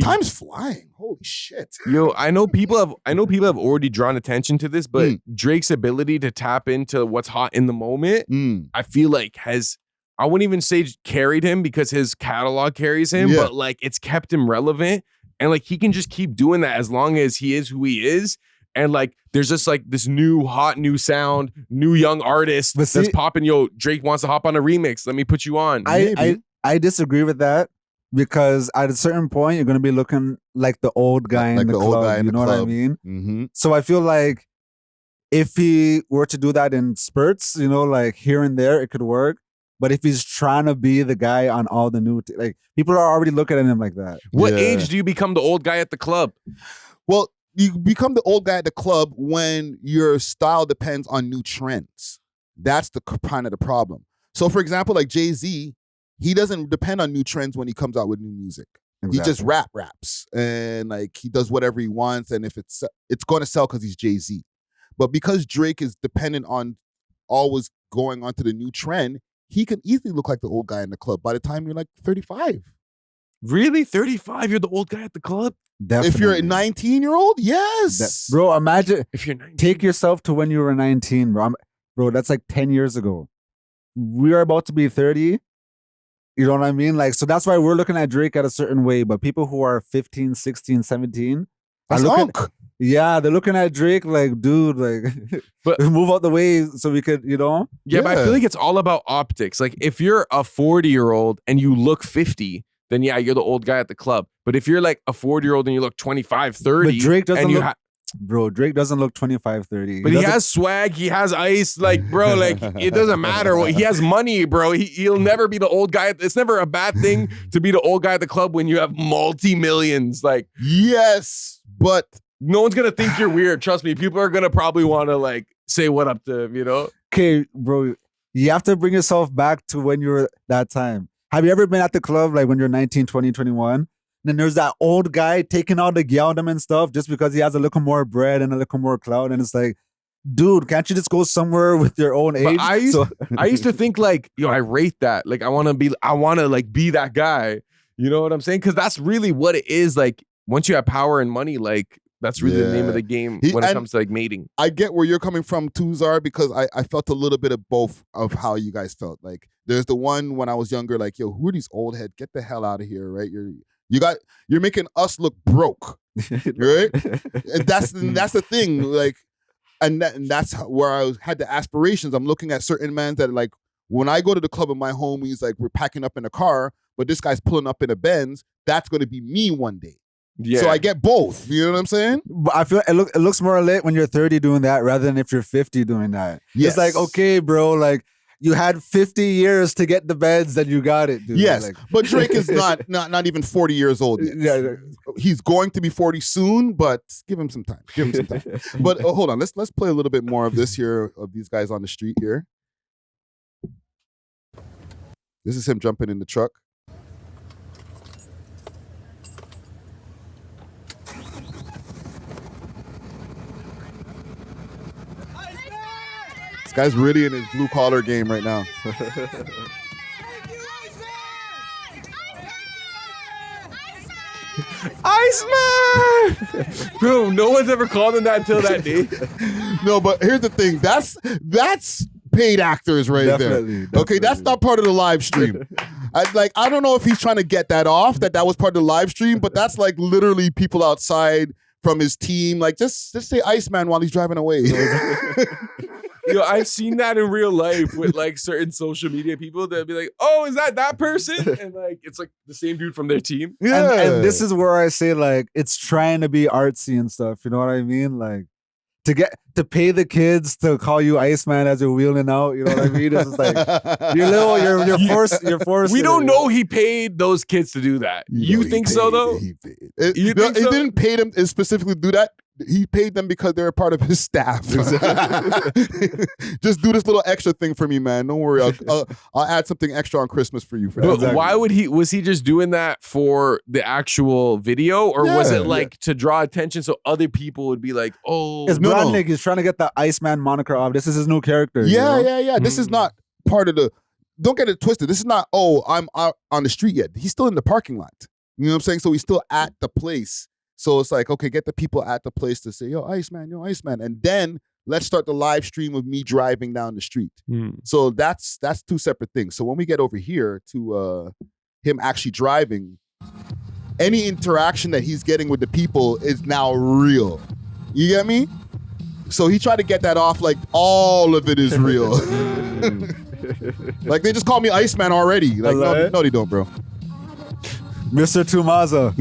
Time's flying. Holy shit. Yo, I know people have already drawn attention to this, but Drake's ability to tap into what's hot in the moment, I feel like I wouldn't even say carried him because his catalog carries him, but like it's kept him relevant. And like he can just keep doing that as long as he is who he is. And like there's just like this new hot new sound, new young artist that's popping. Yo, Drake wants to hop on a remix. Let me put you on. I disagree with that. Because at a certain point, you're going to be looking like the old guy in the club. You know what I mean? So I feel like if he were to do that in spurts, you know, like here and there, it could work. But if he's trying to be the guy on all the new, like people are already looking at him like that. What age do you become the old guy at the club? Well, you become the old guy at the club when your style depends on new trends. That's the kind of the problem. So, for example, like Jay-Z, he doesn't depend on new trends when he comes out with new music. Exactly. He just raps, and like he does whatever he wants, and if it's going to sell because he's Jay-Z. But because Drake is dependent on always going on to the new trend, he can easily look like the old guy in the club by the time you're like 35. Really? 35? You're the old guy at the club? Definitely. If you're a 19-year-old, yes. Bro, imagine if you're 19. Take yourself to when you were 19, bro. Bro, that's like 10 years ago. We are about to be 30. You know what I mean? Like, so that's why we're looking at Drake at a certain way. But people who are 15, 16, 17 are looking. Yeah, they're looking at Drake like, dude, like, but move out the way so we could, you know? Yeah, but I feel like it's all about optics. Like, if you're a 40-year-old and you look 50, then yeah, you're the old guy at the club. But if you're like a 40-year-old and you look 25, 30, but Drake doesn't look. Bro, Drake doesn't look 25, 30. But he has swag, he has ice, like, bro, like, it doesn't matter. He has money, bro. He'll never be the old guy. It's never a bad thing to be the old guy at the club when you have multi-millions. Like, yes, but no one's going to think you're weird. Trust me. People are going to probably want to, like, say what up to him, you know? Okay, bro, you have to bring yourself back to when you were that time. Have you ever been at the club, like, when you're 19, 20, 21? Then there's that old guy taking all the gyaldom and stuff just because he has a little more bread and a little more clout. And it's like, dude, can't you just go somewhere with your own age? But I used to think like, yo, I rate that. Like, I want to like be that guy. You know what I'm saying? Because that's really what it is. Like, once you have power and money, like, that's really the name of the game when it comes to like mating. I get where you're coming from too, Zar, because I felt a little bit of both of how you guys felt. Like, there's the one when I was younger, like, yo, who are these old heads? Get the hell out of here, right? You're making us look broke, right? And that's the thing, like, and that's where I had the aspirations. I'm looking at certain men that, like, when I go to the club with my homies, like, we're packing up in a car, but this guy's pulling up in a Benz. That's going to be me one day. Yeah. So I get both. You know what I'm saying? But I feel it looks more lit when you're 30 doing that rather than if you're 50 doing that. Yes. It's like, okay, bro, like, you had 50 years to get the beds, then you got it, dude. Yes, like, but Drake is not even 40 years old yet. Yeah, he's going to be 40 soon, but give him some time. But hold on, let's play a little bit more of this here, of these guys on the street here. This is him jumping in the truck. This guy's really in his blue collar game right now. Iceman! Bro, no one's ever called him that until that day. No, but here's the thing. That's paid actors right there. Okay, that's not part of the live stream. I don't know if he's trying to get that off, that was part of the live stream, but that's like literally people outside from his team. Like, just say Iceman while he's driving away. Yo, I've seen that in real life with like certain social media people. They'll be like, "Oh, is that person?" And like, it's like the same dude from their team. Yeah, and this is where I say like it's trying to be artsy and stuff. You know what I mean? Like to pay the kids to call you Iceman as you're wheeling out. You know what I mean? It's just like you're forced. We don't know he paid those kids to do that. You think so though? He didn't pay them to specifically do that. He paid them because they're a part of his staff. Just do this little extra thing for me, man. Don't worry. I'll add something extra on Christmas for you. But why would he? Was he just doing that for the actual video, or was it like to draw attention so other people would be like, "Oh, it's Brodnick. He's trying to get the Iceman moniker off. This is his new character." Yeah. This is not part of the. Don't get it twisted. This is not. Oh, I'm out on the street yet. He's still in the parking lot. You know what I'm saying? So he's still at the place. So it's like, okay, get the people at the place to say, yo, Iceman. And then let's start the live stream of me driving down the street. So that's two separate things. So when we get over here to him actually driving, any interaction that he's getting with the people is now real. You get me? So he tried to get that off like all of it is real. Like, they just call me Iceman already. Like, no, they don't, bro. Mr. Tumaza.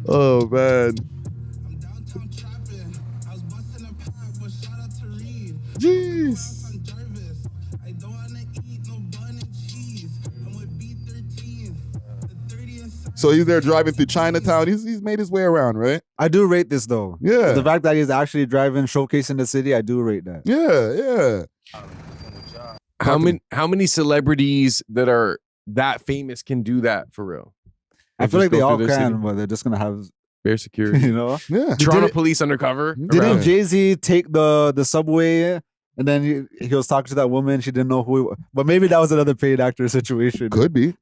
Oh, man. Jeez. So he's there driving through Chinatown. He's made his way around, right? I do rate this though. Yeah. The fact that he's actually driving, showcasing the city, I do rate that. Yeah. How many celebrities that are that famous can do that for real? I feel like they all City? can, but they're just gonna have Bare security. you know. Yeah. Toronto police undercover. Didn't around. Jay-Z take the subway and then he was talking to that woman? She didn't know who he was. But maybe that was another paid actor situation. Could be.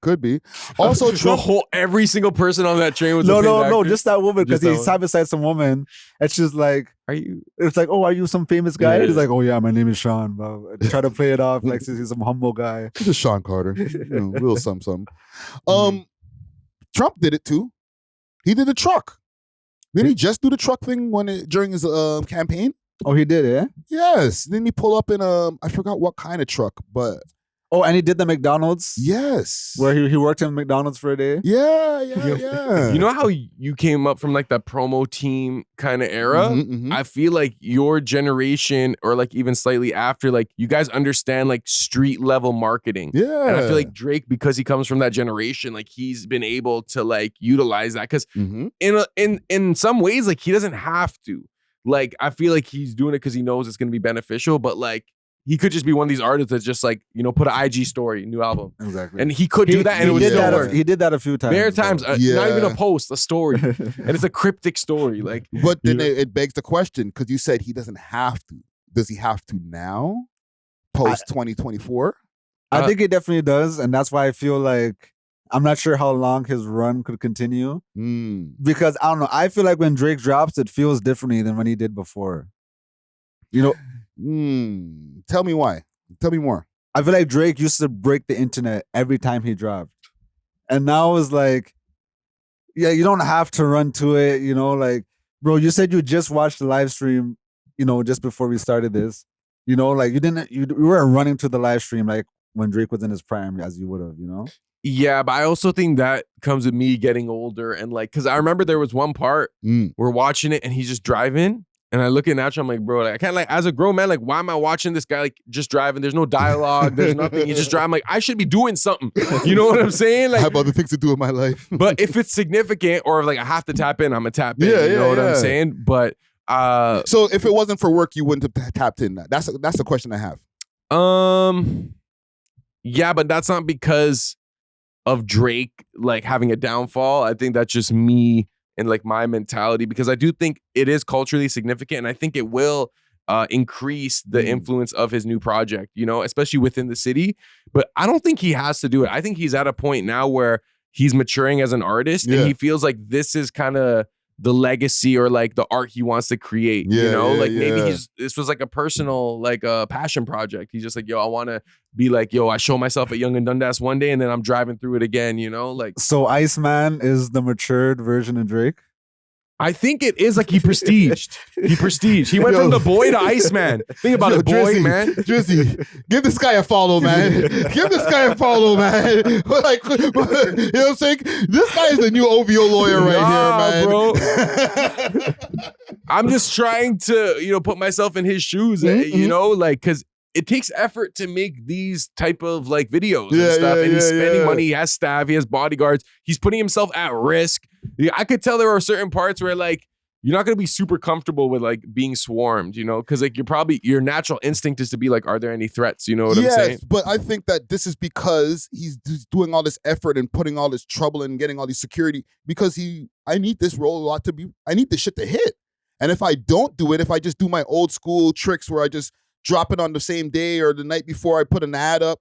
Also, Trump. Every single person on that train was a paid No, actor? just that woman, because Just that he's one. sat beside some woman and she's like, Are you? it's like, oh, are you some famous guy? Yeah. He's like, oh yeah, my name is Sean. Bro. Try to play it off like he's some humble guy. It's just Sean Carter. Little something. Trump did it too. He did the truck. Didn't he just do the truck thing during his campaign? Oh, he did, yeah? Yes. Didn't he pull up in I forgot what kind of truck, but Oh, and he did the McDonald's? yes. Where he worked in McDonald's for a day? Yeah. You know how you came up from like that promo team kind of era? Mhm. I feel like your generation, or like even slightly after, like you guys understand like street level marketing. Yeah. And I feel like Drake, because he comes from that generation, like he's been able to like utilize that. Because in some ways, like he doesn't have to. Like I feel like he's doing it because he knows it's going to be beneficial. But like he could just be one of these artists that's just like, put an IG story, new album. Exactly. And he could do that and it would still work. He did that a few times. Bare times, not Yeah. even a post, a story. And it's a cryptic story. Like, But then it begs the question, because you said he doesn't have to. Does he have to now? Post 2024? I think it definitely does. And that's why I feel like I'm not sure how long his run could continue. Because I don't know. I feel like when Drake drops, it feels differently than when he did before. You know? Tell me why. Tell me more. I feel like Drake used to break the internet every time he dropped. And now it's like, yeah, you don't have to run to it, like, bro, you said you just watched the live stream, just before we started this. Like you weren't running to the live stream like when Drake was in his prime as you would have, yeah, but I also think that comes with me getting older. And like, because I remember there was one part we're watching it and he's just driving. And I look at Nacho, I'm like, bro, like, I can't, like, as a grown man, like, why am I watching this guy, like, just driving? There's no dialogue. There's nothing. He's just driving. Like, I should be doing something. You know what I'm saying? Like, I have other things to do in my life. But if it's significant or if, like, I have to tap in, I'm going to tap in. You know what I'm saying? But, so if it wasn't for work, you wouldn't have tapped in that. That's the question I have. Yeah, but that's not because of Drake, like, having a downfall. I think that's just me and like my mentality, because I do think it is culturally significant, and I think it will increase the influence of his new project, especially within the city. But I don't think he has to do it. I think he's at a point now where he's maturing as an artist, and he feels like this is kind of the legacy or like the art he wants to create. Maybe this was like a personal, like a passion project. He's just like, yo, I want to be like, yo, I show myself at Young and Dundas one day and then I'm driving through it again, like. So Iceman is the matured version of Drake? I think it is like he prestiged. He went from the boy to Iceman. Think about it, boy, Drizzy, man. Drizzy, give this guy a follow, man. Give this guy a follow, man. Like, you know what I'm saying? This guy is the new OVO lawyer right here, man. Bro. I'm just trying to, put myself in his shoes, like, because it takes effort to make these type of like videos and stuff. And he's spending money. He has staff. He has bodyguards. He's putting himself at risk. I could tell there are certain parts where like you're not going to be super comfortable with like being swarmed, because like your natural instinct is to be like, are there any threats? You know what I'm saying? Yes, but I think that this is because he's doing all this effort and putting all this trouble and getting all this security, because I need this role I need this shit to hit. And if I don't do it, if I just do my old school tricks where I just drop it on the same day or the night before I put an ad up,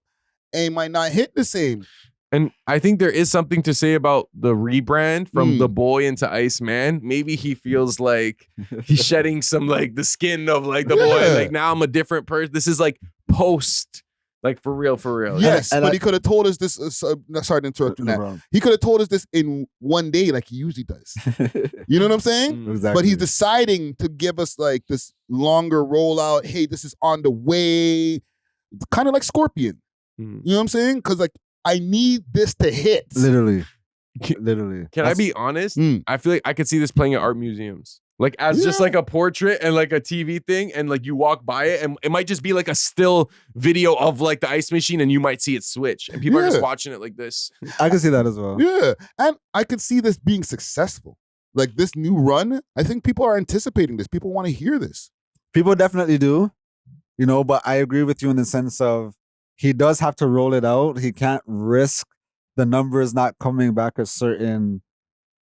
it might not hit the same. And I think there is something to say about the rebrand from the boy into Iceman. Maybe he feels like he's shedding some like the skin of like the boy. Like now I'm a different person. This is like post, like for real. Yes, but he could have told us this. Sorry to interrupt you, Matt. He could have told us this in one day, like he usually does. You know what I'm saying? Exactly. But he's deciding to give us like this longer rollout. Hey, this is on the way. Kind of like Scorpion. You know what I'm saying? Because like I need this to hit. Literally. Can I be honest? I feel like I could see this playing at art museums. Like as just like a portrait and like a TV thing, and like you walk by it, and it might just be like a still video of like the ice machine, and you might see it switch, and people are just watching it like this. I can see that as well. Yeah, and I could see this being successful. Like this new run, I think people are anticipating this. People want to hear this. People definitely do, you know, but I agree with you in the sense of he does have to roll it out. He can't risk the numbers not coming back a certain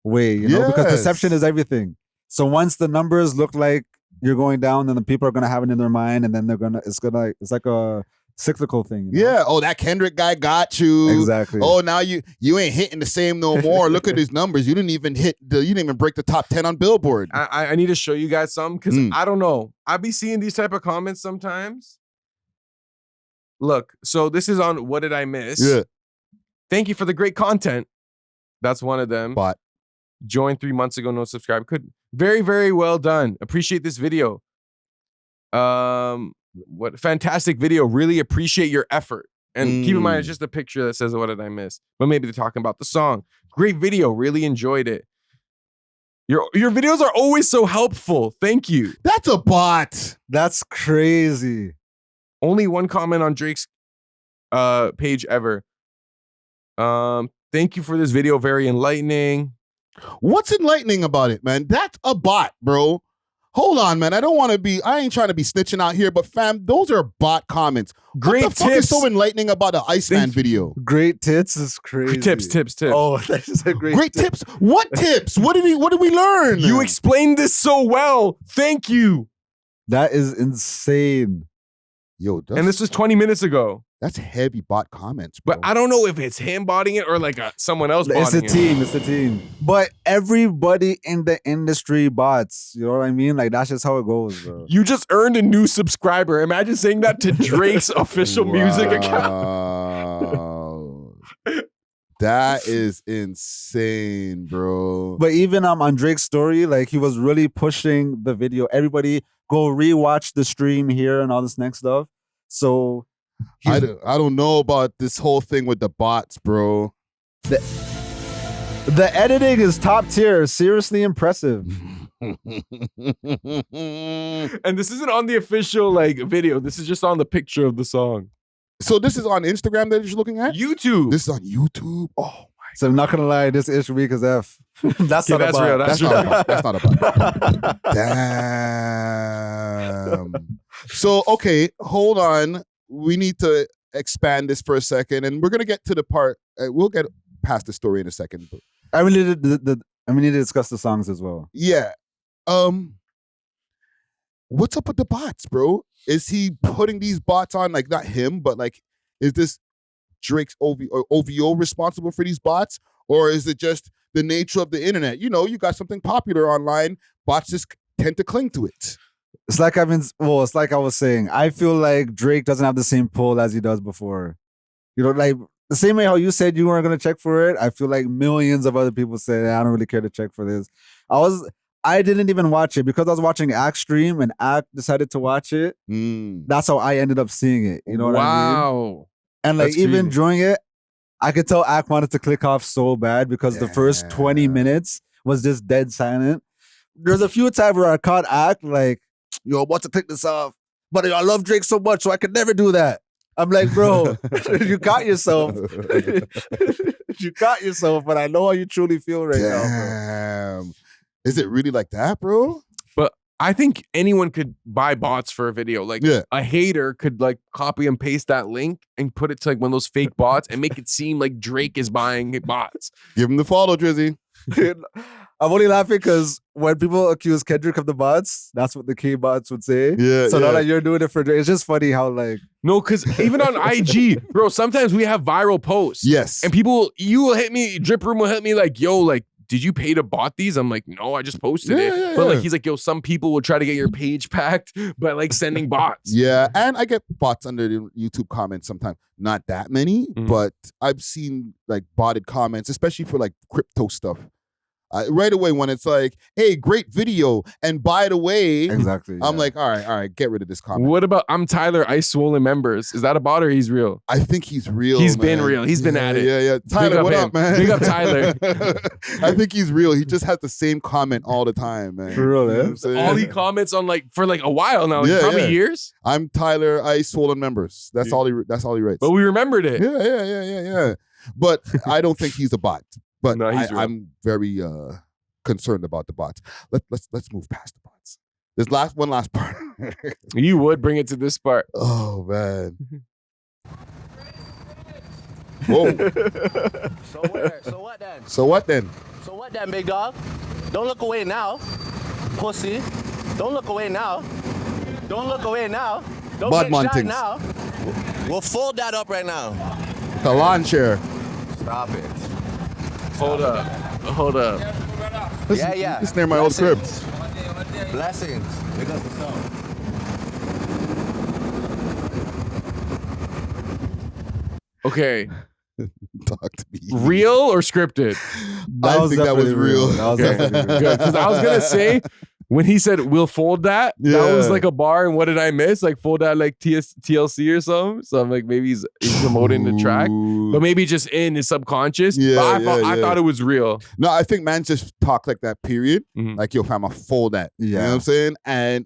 way, you know, because deception is everything. So once the numbers look like you're going down, then the people are gonna have it in their mind, and then it's like a cyclical thing. You know? Yeah. Oh, that Kendrick guy got you. Exactly. Oh, now you ain't hitting the same no more. Look at his numbers. You didn't even break the top 10 on Billboard. I need to show you guys something because I don't know. I be seeing these type of comments sometimes. Look, so this is on What Did I Miss? Yeah. Thank you for the great content. That's one of them. But joined 3 months ago, no subscribe. Very, very well done. Appreciate this video. What fantastic video. Really appreciate your effort. And keep in mind, it's just a picture that says, what did I miss? But maybe they're talking about the song. Great video. Really enjoyed it. Your videos are always so helpful. Thank you. That's a bot. That's crazy. Only one comment on Drake's page ever. Thank you for this video. Very enlightening. What's enlightening about it, man? That's a bot, bro. Hold on, man. I ain't trying to be snitching out here, but fam, those are bot comments. Great what the fuck is so enlightening about the Iceman video? Great tits is crazy. Tips. Oh, that's just a great tips. What tips? What did we learn? You explained this so well. Thank you. That is insane. Yo, and this was 20 minutes ago. That's heavy bot comments, bro. But I don't know if it's him botting it or like someone else botting it. It's a team. But everybody in the industry bots. You know what I mean? Like, that's just how it goes, bro. You just earned a new subscriber. Imagine saying that to Drake's official music account. That is insane, bro. But even on Drake's story, like, he was really pushing the video. Everybody go rewatch the stream here and all this next stuff. So I don't know about this whole thing with the bots, bro. The editing is top tier. Seriously impressive. And this isn't on the official like video. This is just on the picture of the song. So this is on Instagram that you're looking at? YouTube. This is on YouTube? Oh my. So I'm not gonna lie, this ish week is F. That's not that's a bot. real. That's not a bot. Damn. So okay, hold on. We need to expand this for a second, and we're gonna get to the part. We'll get past the story in a second. But we need to discuss the songs as well. Yeah. What's up with the bots, bro? Is he putting these bots on, like, not him, but like, is this Drake's OVO responsible for these bots, or is it just the nature of the internet? You know, you got something popular online, bots just tend to cling to it. It's like it's like I was saying. I feel like Drake doesn't have the same pull as he does before. You know, like the same way how you said you weren't gonna check for it. I feel like millions of other people say, I don't really care to check for this. I didn't even watch it because I was watching Act stream and Act decided to watch it. That's how I ended up seeing it. You know what I mean? And like, even during it, I could tell Act wanted to click off so bad because the first 20 minutes was just dead silent. There's a few times where I caught Act like, yo, I'm about to click this off, but I love Drake so much, so I could never do that. I'm like, bro, you caught yourself. You caught yourself, but I know how you truly feel right now, bro. Is it really like that, bro? But I think anyone could buy bots for a video. Like a hater could like copy and paste that link and put it to like one of those fake bots and make it seem like Drake is buying bots. Give him the follow, Drizzy. I'm only laughing because when people accuse Kendrick of the bots, that's what the K bots would say. Yeah. So now that you're doing it for Drake, it's just funny how like no, because even on IG, bro, sometimes we have viral posts. Yes. And people, you will hit me, Drip Room will hit me like, yo, like, did you pay to bot these? I'm like, no, I just posted it. But like, he's like, yo, some people will try to get your page packed by like sending bots. Yeah, and I get bots under the YouTube comments sometimes. Not that many, but I've seen like botted comments, especially for like crypto stuff. Right away when it's like, hey, great video, and by the way, exactly. I'm like, all right, get rid of this comment. What about I'm Tyler, Ice Swollen members? Is that a bot or he's real? I think he's real. He's man. been real. He's been at it. Yeah. Tyler, what up, man? Big up Tyler. I think he's real. He just has the same comment all the time, man. For real, You know what I'm All he saying? comments on for a while now, probably years. I'm Tyler, Ice Swollen members. That's all he writes. But we remembered it. Yeah. But I don't think he's a bot. But No, he's real. I'm very concerned about the bots. Let's move past the bots. There's one last part. You would bring it to this part. Oh man. Whoa. So where? So what then? So what then? So what then, big dog? Don't look away now, pussy. Don't look away now. Don't look away now. Don't Bad get man shot things. now. We'll fold that up right now. The lawn chair. Stop it. Hold up. Yeah. It's near my old crib. Blessings. Big up yourself. Okay. Talk to me. Real or scripted? I think that was definitely real. That was Okay. definitely real. Good. Because I was going to say, when he said, we'll fold that, that was Yeah. like a bar. And what did I miss? Like fold that like TLC or something. So I'm like, maybe he's promoting the track. Ooh. But maybe just in his subconscious. Yeah, But I yeah. thought it was real. No, I think man just talk like that, period. Mhm. Like, yo, fam, I fold that. You know what I'm saying? And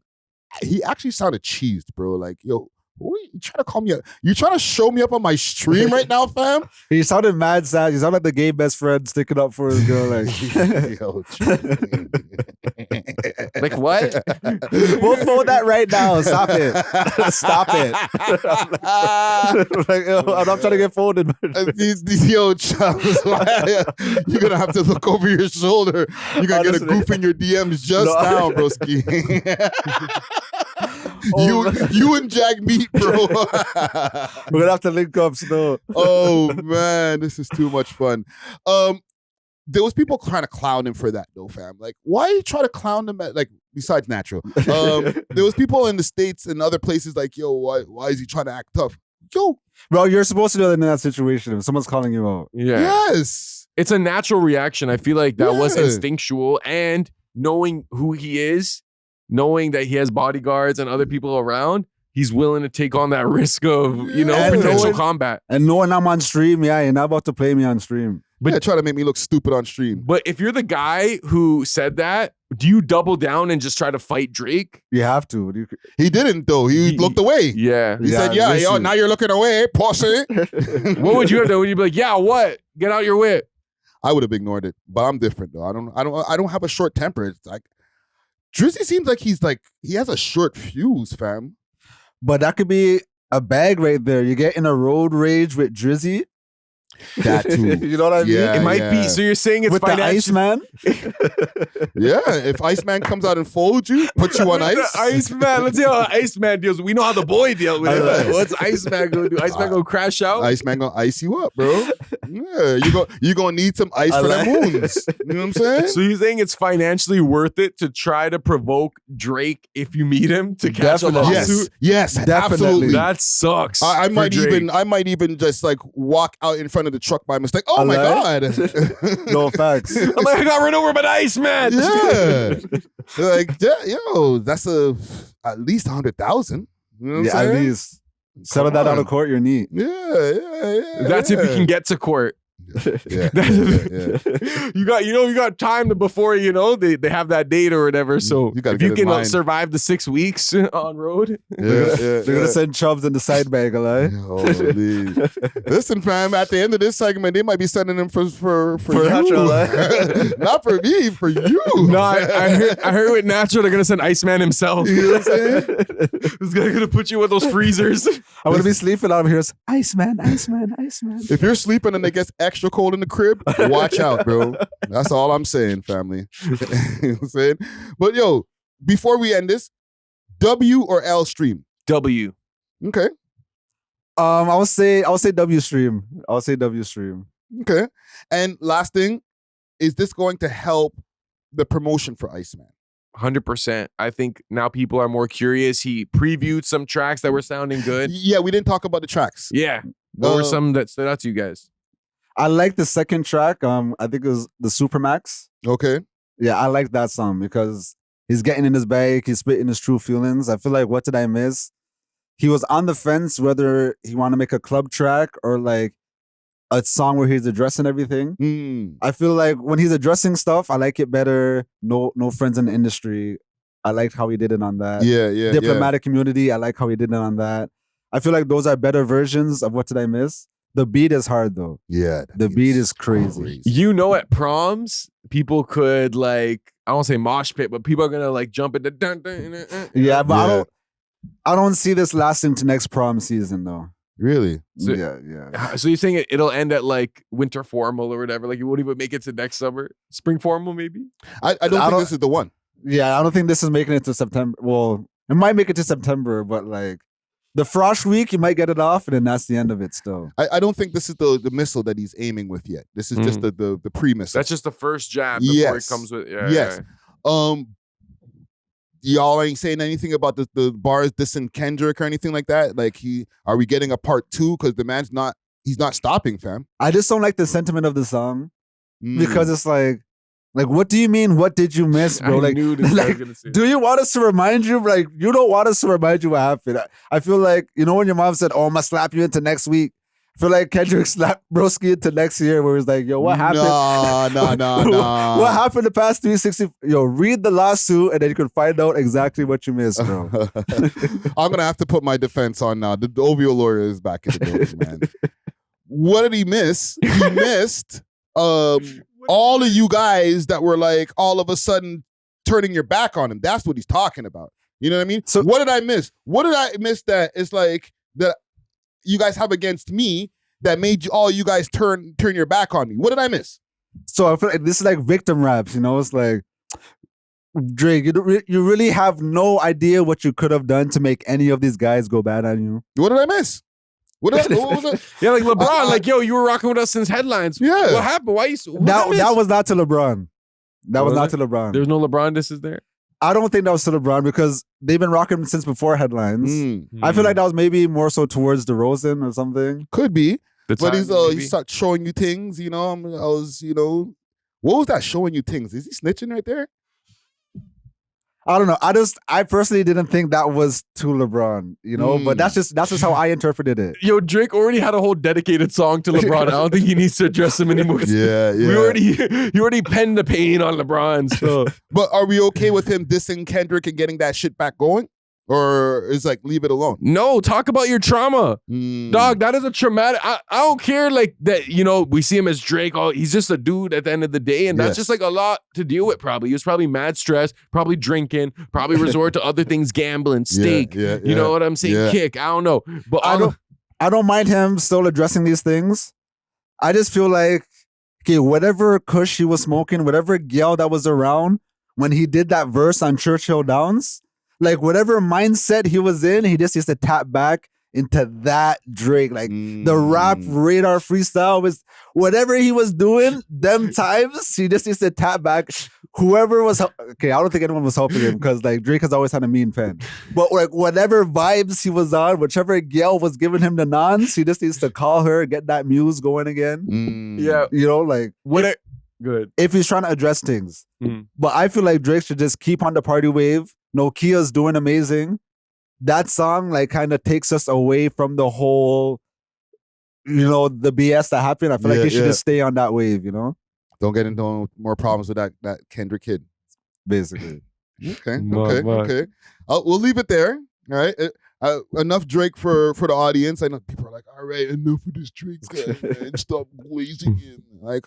he actually sounded cheesed, bro. Like, yo, what you trying to call me up? You trying to show me up on my stream right now, fam? He sounded mad sad. He sounded like the gay best friend sticking up for his girl. Like, Yo, Like what? we'll fold that right now. Stop it. Stop it. Like, yo, I'm not trying to get folded. Yo, Charles, you're gonna have to look over your shoulder. You're gonna get a Honestly. goof in your DMs just No. now, broski. You and Jag meet, bro. We're gonna have to link up still. Oh man, this is too much fun. There was people trying to clown him for that though, fam. Like, why you try to clown him at, like, besides natural? There was people in the States and other places like, yo, why is he trying to act tough? Yo, Bro, you're supposed to know that in that situation if someone's calling you out. Yeah. yes. It's a natural reaction. I feel like that was Yeah. instinctual. And knowing who he is, knowing that he has bodyguards and other people around, he's willing to take on that risk of, And potential knowing- combat. And knowing I'm on stream, you're not about to play me on stream. But try to make me look stupid on stream. But if you're the guy who said that, do you double down and just try to fight Drake? You have to. He didn't though. He looked away. Yeah. He said, "Yeah, yo, listen. now you're looking away, pussy." What would you have done? Would you be like, yeah, what? Get out your whip. I would have ignored it, but I'm different though. I don't have a short temper. It's like Drizzy seems like he has a short fuse, fam. But that could be a bag right there. You get in a road rage with Drizzy. That too. You know what I mean? Yeah, It might be. So you're saying it's With the financial. Iceman. Yeah, if Iceman comes out and folds you, put you on ice. Iceman. Let's see how Iceman deals. We know how the boy dealt with it. Right. What's Iceman gonna do? Iceman gonna crash out? Iceman gonna ice you up, bro. Yeah, you gonna need some ice for them wounds. You know what I'm saying? So you're saying it's financially worth it to try to provoke Drake if you meet him to catch a Definitely. lawsuit? Yes, Definitely. absolutely. That sucks. I for might Drake. I might even just like walk out in front of the truck by mistake. Oh my Alright. god. No facts. I'm like, I got run over by the Iceman. Yeah. Like, yeah, yo, that's at least 100,000. You know what I'm Yeah, saying? at least. Settle that out of court, you're neat. Yeah. That's if you can get to court. Yeah. You got time before they have that date or whatever. So You gotta if you get his can mind. survive the 6 weeks on road, They're gonna send Chubbs in the side bag, alright? Holy. Listen, fam, at the end of this segment, they might be sending them for you. natural, eh? Not for me, for you. no, I heard with natural they're gonna send Iceman himself. You know what I'm saying? This guy gonna put you with those freezers. I'm gonna be sleeping out of here. It's Iceman, Iceman, Iceman. If you're sleeping and it gets extra cold in the crib, watch out, bro. That's all I'm saying, family. You know what I'm saying? But yo, before we end this, W or L stream? W. Okay. I'll say W stream. I'll say W stream. Okay. And last thing, is this going to help the promotion for Iceman? 100%. I think now people are more curious. He previewed some tracks that were sounding good. Yeah, we didn't talk about the tracks. Yeah. What were some that stood out to you guys? I like the second track. I think it was the Supermax. Okay. Yeah, I like that song because he's getting in his bag. He's spitting his true feelings. I feel like What Did I Miss? He was on the fence whether he want to make a club track or like a song where he's addressing everything. I feel like when he's addressing stuff, I like it better. No friends in the industry. I liked how he did it on that. Yeah. Diplomatic Community. I like how he did it on that. I feel like those are better versions of What Did I Miss? The beat is hard though. Yeah. The beat is crazy. You know, at proms, people could like, I don't say mosh pit, but people are gonna like jump into Yeah, but I don't see this lasting to next prom season though. Really? So, yeah. So you're saying it'll end at like winter formal or whatever? Like you won't even make it to next summer? Spring formal maybe? I don't think this is the one. Yeah, I don't think this is making it to September. Well, it might make it to September, but like the frost week, you might get it off, and then that's the end of it still. I don't think this is the missile that he's aiming with yet. This is just the pre-missile. That's just the first jab before it comes with Yes. Y'all ain't saying anything about the bars dissing Kendrick or anything like that? Like are we getting a part 2? Because the man's he's not stopping, fam. I just don't like the sentiment of the song because it's like what do you mean? What did you miss, bro? I knew this guy was gonna say do you want us to remind you? Like, you don't want us to remind you what happened. I feel like, you know, when your mom said, "Oh, I'm gonna slap you into next week." I feel like Kendrick slapped Broski into next year, where he's like, "Yo, what happened? No. What happened the past 360? Yo, read the lawsuit, and then you can find out exactly what you missed, bro." I'm gonna have to put my defense on now. The OVO lawyer is back in the building, man. What did he miss? He missed all of you guys that were like all of a sudden turning your back on him. That's what he's talking about. You know what I mean? So what did I miss? What did I miss that is like that you guys have against me that made all you guys turn your back on me? What did I miss? So I feel like this is like victim raps, you know? It's like, Drake, you really have no idea what you could have done to make any of these guys go bad on you. What did I miss? What was it? Yeah, like LeBron, like, yo, you were rocking with us since headlines. Yeah. What happened? Why you that was not to LeBron. That was not to LeBron. There's no LeBron disses there? I don't think that was to LeBron because they've been rocking him since before headlines. I feel like that was maybe more so towards DeRozan or something. Could be. The but time, he started showing you things, you know. What was that showing you things? Is he snitching right there? I don't know. I personally didn't think that was to LeBron, you know, but that's just how I interpreted it. Yo, Drake already had a whole dedicated song to LeBron. I don't think he needs to address him anymore. Yeah. You already penned the pain on LeBron. So. But are we okay with him dissing Kendrick and getting that shit back going? Or is like, leave it alone? No, talk about your trauma. Dog, that is a traumatic. I don't care like that, you know, we see him as Drake. Oh, he's just a dude at the end of the day. And that's just like a lot to deal with probably. He was probably mad stressed, probably drinking, probably resort to other things, gambling, steak. You know what I'm saying? Kick. I don't know. But I don't mind him still addressing these things. I just feel like, okay, whatever kush he was smoking, whatever gal that was around when he did that verse on Churchill Downs, like whatever mindset he was in, he just used to tap back into that Drake. Like the rap radar freestyle was whatever he was doing, them times, he just used to tap back. Whoever was, okay, I don't think anyone was helping him because like Drake has always had a mean pen. But like whatever vibes he was on, whichever gal was giving him the nons, he just needs to call her, get that muse going again. Yeah. You know, like good. If he's trying to address things. But I feel like Drake should just keep on the party wave. Nokia's doing amazing. That song like kind of takes us away from the whole, you know, the BS that happened. I feel like he should just stay on that wave, you know? Don't get into more problems with that Kendrick kid. Basically. Okay. We'll leave it there. All right. Enough Drake for the audience. I know people are like, all right, enough of this Drake guy, man. Stop glazing him. Like,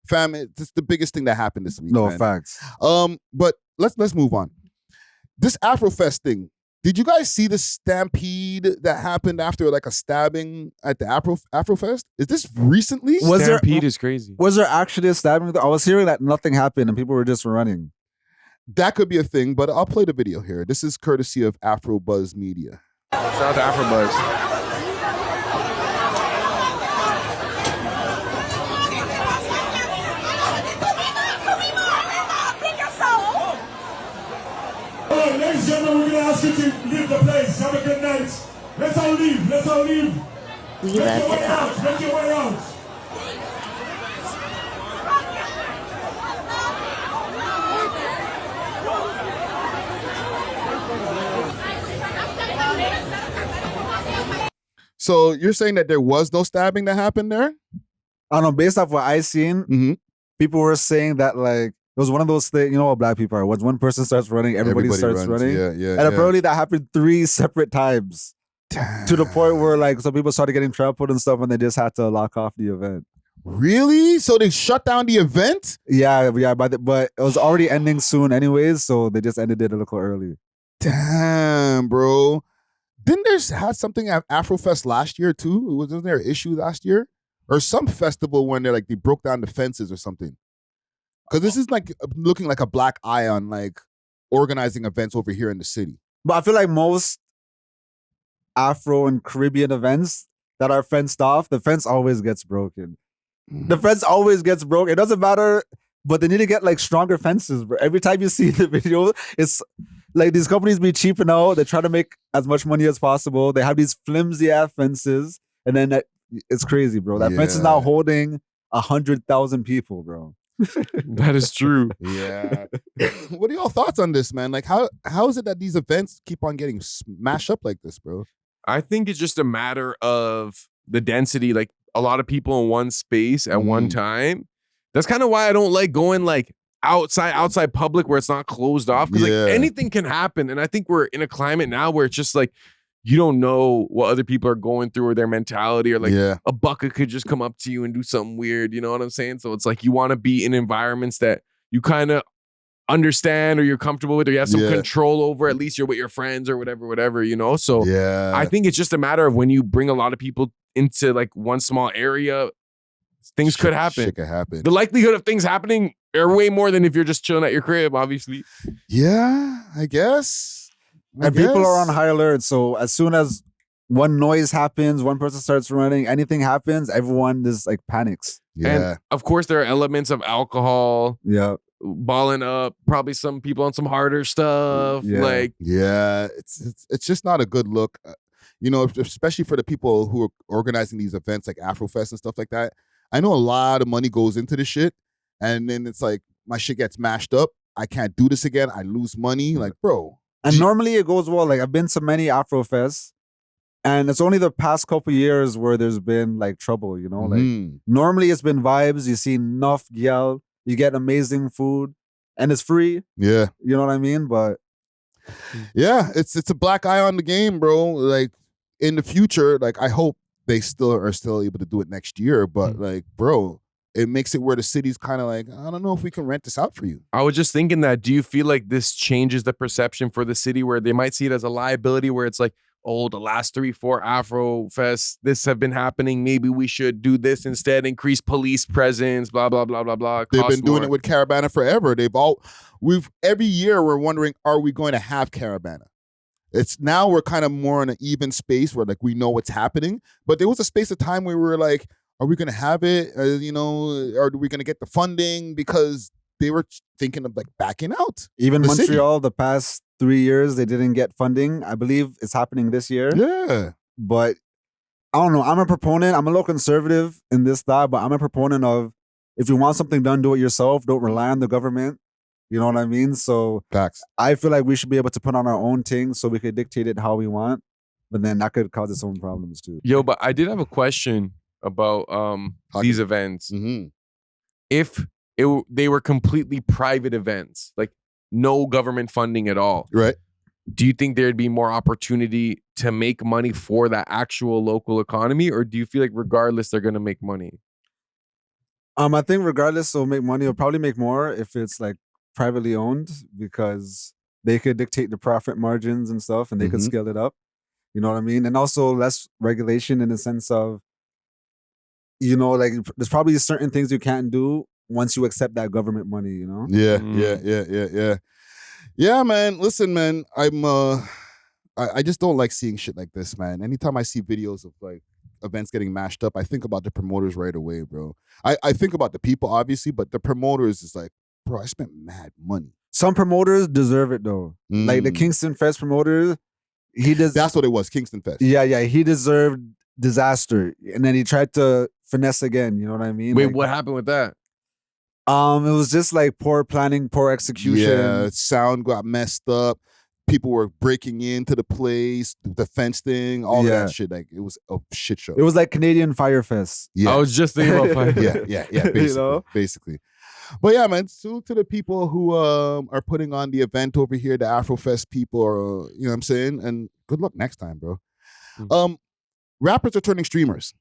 fam, it's the biggest thing that happened this week. No, man. facts. But let's move on. This Afrofest thing. Did you guys see the stampede that happened after like a stabbing at the Afrofest? Is this recently? Stampede is crazy. Was there actually a stabbing? I was hearing that nothing happened and people were just running. That could be a thing, but I'll play the video here. This is courtesy of AfroBuzz Media. Shout out to AfroBuzz. Ladies and gentlemen, we're going to ask you to leave the place. Have a good night. Let's all leave. We love hip hop. Make your way out. So you're saying that there was no stabbing that happened there? I don't know. Based off what I seen, people were saying that like it was one of those things. You know what black people are? Once one person starts running, everybody starts runs. running. Yeah. And apparently that happened 3 separate times. Damn. To the point where like some people started getting trampled and stuff, and they just had to lock off the event. Really? So they shut down the event? Yeah. But it was already ending soon, anyways. So they just ended it a little early. Damn, bro. Didn't there had something at Afrofest last year too? Wasn't there an issue last year? Or some festival when they broke down the fences or something? Because this is like looking like a black eye on like organizing events over here in the city. But I feel like most Afro and Caribbean events that are fenced off, the fence always gets broken. The fence always gets broken. It doesn't matter, but they need to get like stronger fences, bro. Every time you see the video, it's like these companies be cheaping out. They try to make as much money as possible. They have these flimsy ass fences, and then it's crazy, bro. That fence is now holding 100,000 people, bro. That is true. Yeah. What are y'all thoughts on this, man? Like, how is it that these events keep on getting smashed up like this, bro? I think it's just a matter of the density, like a lot of people in one space at one time. That's kind of why I don't like going like outside public where it's not closed off, because like anything can happen. And I think we're in a climate now where it's just like you don't know what other people are going through or their mentality, or like a bucket could just come up to you and do something weird. You know what I'm saying? So it's like you want to be in environments that you kind of understand or you're comfortable with, or you have some control over. At least you're with your friends or whatever, you know? So I think it's just a matter of when you bring a lot of people into like one small area, things could happen. Shit could happen. The likelihood of things happening are way more than if you're just chilling at your crib, obviously. Yeah, I guess. And people are on high alert. So as soon as one noise happens, one person starts running, anything happens, everyone just like panics. Yeah. And of course, there are elements of alcohol. Yeah. Balling up, probably some people on some harder stuff. It's just not a good look. You know, especially for the people who are organizing these events like Afrofest and stuff like that. I know a lot of money goes into this shit, and then it's like my shit gets mashed up. I can't do this again. I lose money. Like, bro. And normally it goes well. Like I've been to many Afrofests, and it's only the past couple years where there's been like trouble, you know? Like normally it's been vibes. You see enough gyal, you get amazing food, and it's free. Yeah. You know what I mean? But yeah, it's a black eye on the game, bro. Like in the future, like I hope they are still able to do it next year. But like, bro, it makes it where the city's kind of like, I don't know if we can rent this out for you. I was just thinking that, do you feel like this changes the perception for the city where they might see it as a liability, where it's like, oh, the last 3-4 Afrofests, this have been happening. Maybe we should do this instead, increase police presence, blah, blah, blah, blah, blah. They've been doing it with Caravana forever. Every year we're wondering, are we going to have Caravana? It's now we're kind of more in an even space where like we know what's happening. But there was a space of time where we were like, are we going to have it? You know, are we going to get the funding? Because they were thinking of like backing out. Even Montreal, the past 3 years, they didn't get funding. I believe it's happening this year. Yeah. But I don't know. I'm a proponent. I'm a little conservative in this thought, but I'm a proponent of if you want something done, do it yourself. Don't rely on the government. You know what I mean? So facts. I feel like we should be able to put on our own thing so we could dictate it how we want. But then that could cause its own problems too. Yo, but I did have a question about these events. If they were completely private events, like no government funding at all, right? Do you think there'd be more opportunity to make money for that actual local economy, or do you feel like regardless they're gonna make money? I think regardless, they'll make money. It'll probably make more if it's like privately owned, because they could dictate the profit margins and stuff, and they could scale it up. You know what I mean? And also less regulation in the sense of, you know, like there's probably certain things you can't do once you accept that government money, you know? Yeah, man. Listen, man, I just don't like seeing shit like this, man. Anytime I see videos of like events getting mashed up, I think about the promoters right away, bro. I think about the people, obviously, but the promoters is like, bro, I spent mad money. Some promoters deserve it though. Like the Kingston Fest promoter, that's what it was, Kingston Fest. Yeah, he deserved disaster. And then he tried to finesse again, you know what I mean? Wait, like, what happened with that? It was just like poor planning, poor execution. Yeah, sound got messed up. people were breaking into the place, the fence thing, all of that shit. Like it was a shit show. It was like Canadian Firefest. Yeah. I was just thinking about Fire. yeah. Basically, basically. But yeah, man, salute to the people who are putting on the event over here, the Afrofest people, or you know what I'm saying? And good luck next time, bro. Rappers are turning streamers.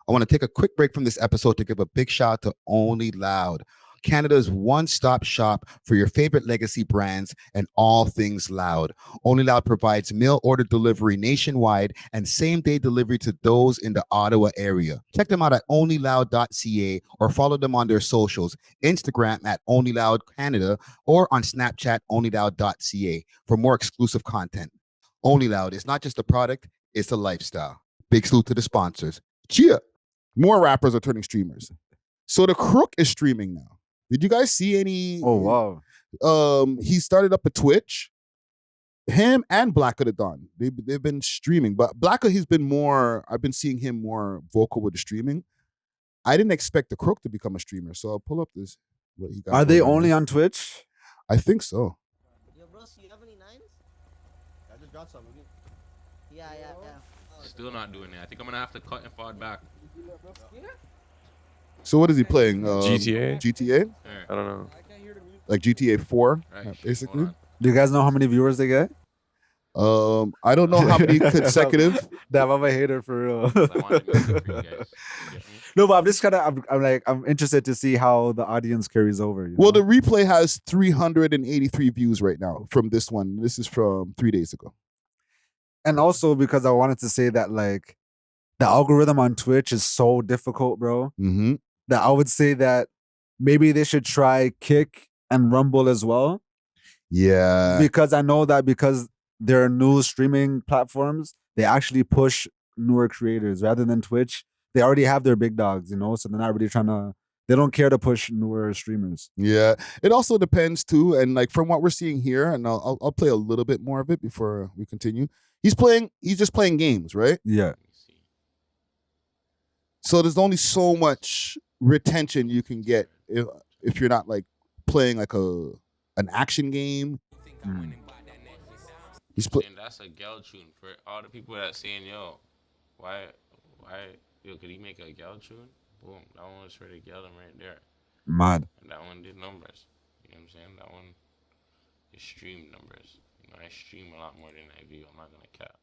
I want to take a quick break from this episode to give a big shout out to Only Loud, Canada's one-stop shop for your favorite legacy brands and all things loud. Only Loud provides mail order delivery nationwide and same-day delivery to those in the Ottawa area. Check them out at onlyloud.ca or follow them on their socials, Instagram at onlyloudcanada or on Snapchat onlyloud.ca for more exclusive content. Only Loud is not just a product, it's a lifestyle. Big salute to the sponsors. Cheer! More rappers are turning streamers. So the Crook is streaming now. Did you guys see any? Oh, wow. He started up a Twitch. Him and Black of the Dawn. They've been streaming. But Black he's been more, I've been seeing him more vocal with the streaming. I didn't expect the Crook to become a streamer. So I'll pull up this. What he got. Are they only on Twitch? I think so. Yo, bro, so you have any nines? I just got some. Yeah. Still not doing it. I think I'm gonna have to cut and fall back. So what is he playing? GTA? GTA? I don't know. Like GTA 4, Right, basically? Do you guys know how many viewers they get? I don't know how many consecutive. Damn, I'm a hater for real. No, but I'm just I'm interested to see how the audience carries over. Well, the replay has 383 views right now from this one. This is from 3 days ago. And also because I wanted to say that like the algorithm on Twitch is so difficult, bro. Mm-hmm. That I would say that maybe they should try Kick and Rumble as well. Yeah. Because I know that because they're new streaming platforms, they actually push newer creators rather than Twitch. They already have their big dogs, you know, so they're not really they don't care to push newer streamers. Yeah. It also depends too. And like from what we're seeing here, and I'll play a little bit more of it before we continue. He's just playing games, right? Yeah. So there's only so much retention you can get if you're not like playing like an action game. That's a gal tune for all the people that saying, yo, why, could he make a gal tune? Boom, that one was for the gal right there. Mad. And that one did numbers. You know what I'm saying? That one is stream numbers. You know, I stream a lot more than I view. I'm not gonna cap.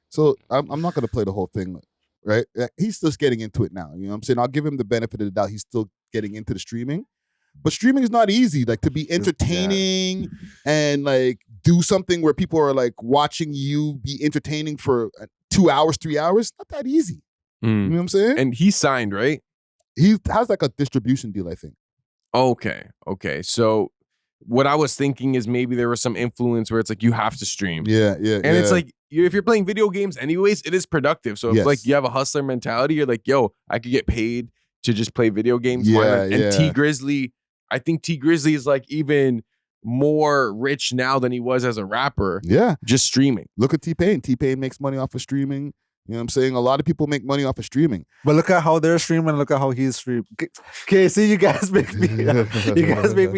So I'm not gonna play the whole thing. Right? He's just getting into it now. You know what I'm saying? I'll give him the benefit of the doubt. He's still getting into the streaming. But streaming is not easy. Like to be entertaining and like do something where people are like watching you be entertaining for 2 hours, 3 hours. Not that easy. You know what I'm saying? And he signed, right? He has like a distribution deal, I think. Okay. So what I was thinking is maybe there was some influence where it's like you have to stream. Yeah. And it's like if you're playing video games anyways, it is productive. So if like you have a hustler mentality, you're like, yo, I could get paid to just play video games. And T Grizzly, I think T Grizzly is like even more rich now than he was as a rapper. Yeah. Just streaming. Look at T-Pain. T-Pain makes money off of streaming. You know what I'm saying? A lot of people make money off of streaming. But look at how they're streaming. Look at how he's streaming. Okay, see, you guys make me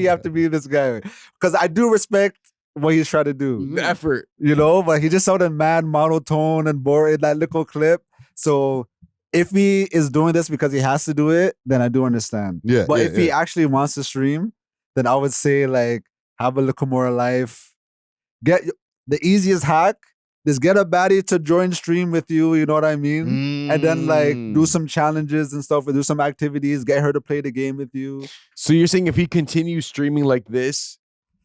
have to be this guy. Because I do respect what he's trying to do. The effort. You know, but he just sounded mad monotone and boring in that little clip. So if he is doing this because he has to do it, then I do understand. Yeah. But if he actually wants to stream, then I would say like have a little more life. Get the easiest hack. Just get a baddie to join stream with you, you know what I mean? And then like do some challenges and stuff, or do some activities, get her to play the game with you. So you're saying if he continues streaming like this,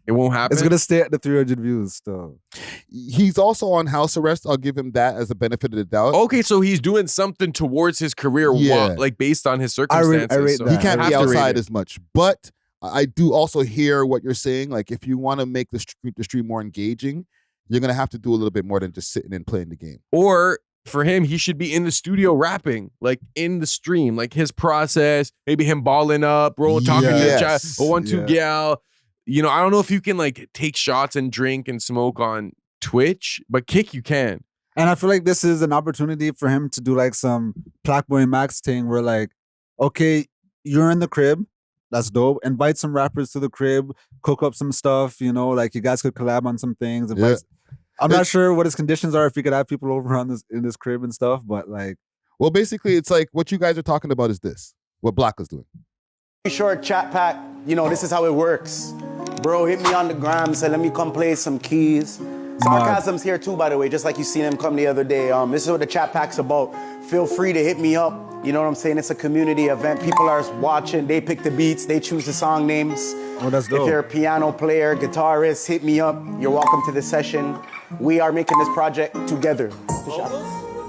it won't happen? It's going to stay at the 300 views still. He's also on house arrest. I'll give him that as a benefit of the doubt. Okay, so he's doing something towards his career, like based on his circumstances. I rate so that. He can't be outside as much. But I do also hear what you're saying. Like if you want to make the stream more engaging, you're going to have to do a little bit more than just sitting and playing the game. Or for him, he should be in the studio rapping, like in the stream, like his process, maybe him balling up, talking to the chat, 1-2 gal. You know, I don't know if you can like take shots and drink and smoke on Twitch, but Kick you can. And I feel like this is an opportunity for him to do like some Black Boy Max thing where like, okay, you're in the crib, That's dope. Invite some rappers to the crib, cook up some stuff, you know, like you guys could collab on some things. I'm not sure what his conditions are if you could have people over on this in this crib and stuff, but like, well, basically, it's like what you guys are talking about is this: what Blacka's doing. Short chat pack. You know, this is how it works. Bro, hit me on the gram. Say, let me come play some keys. Sarcasm's here too, by the way, just like you seen him come the other day. This is what the chat pack's about. Feel free to hit me up. You know what I'm saying? It's a community event. People are watching. They pick the beats. They choose the song names. Oh, that's dope. If you're a piano player, guitarist, hit me up. You're welcome to the session. We are making this project together.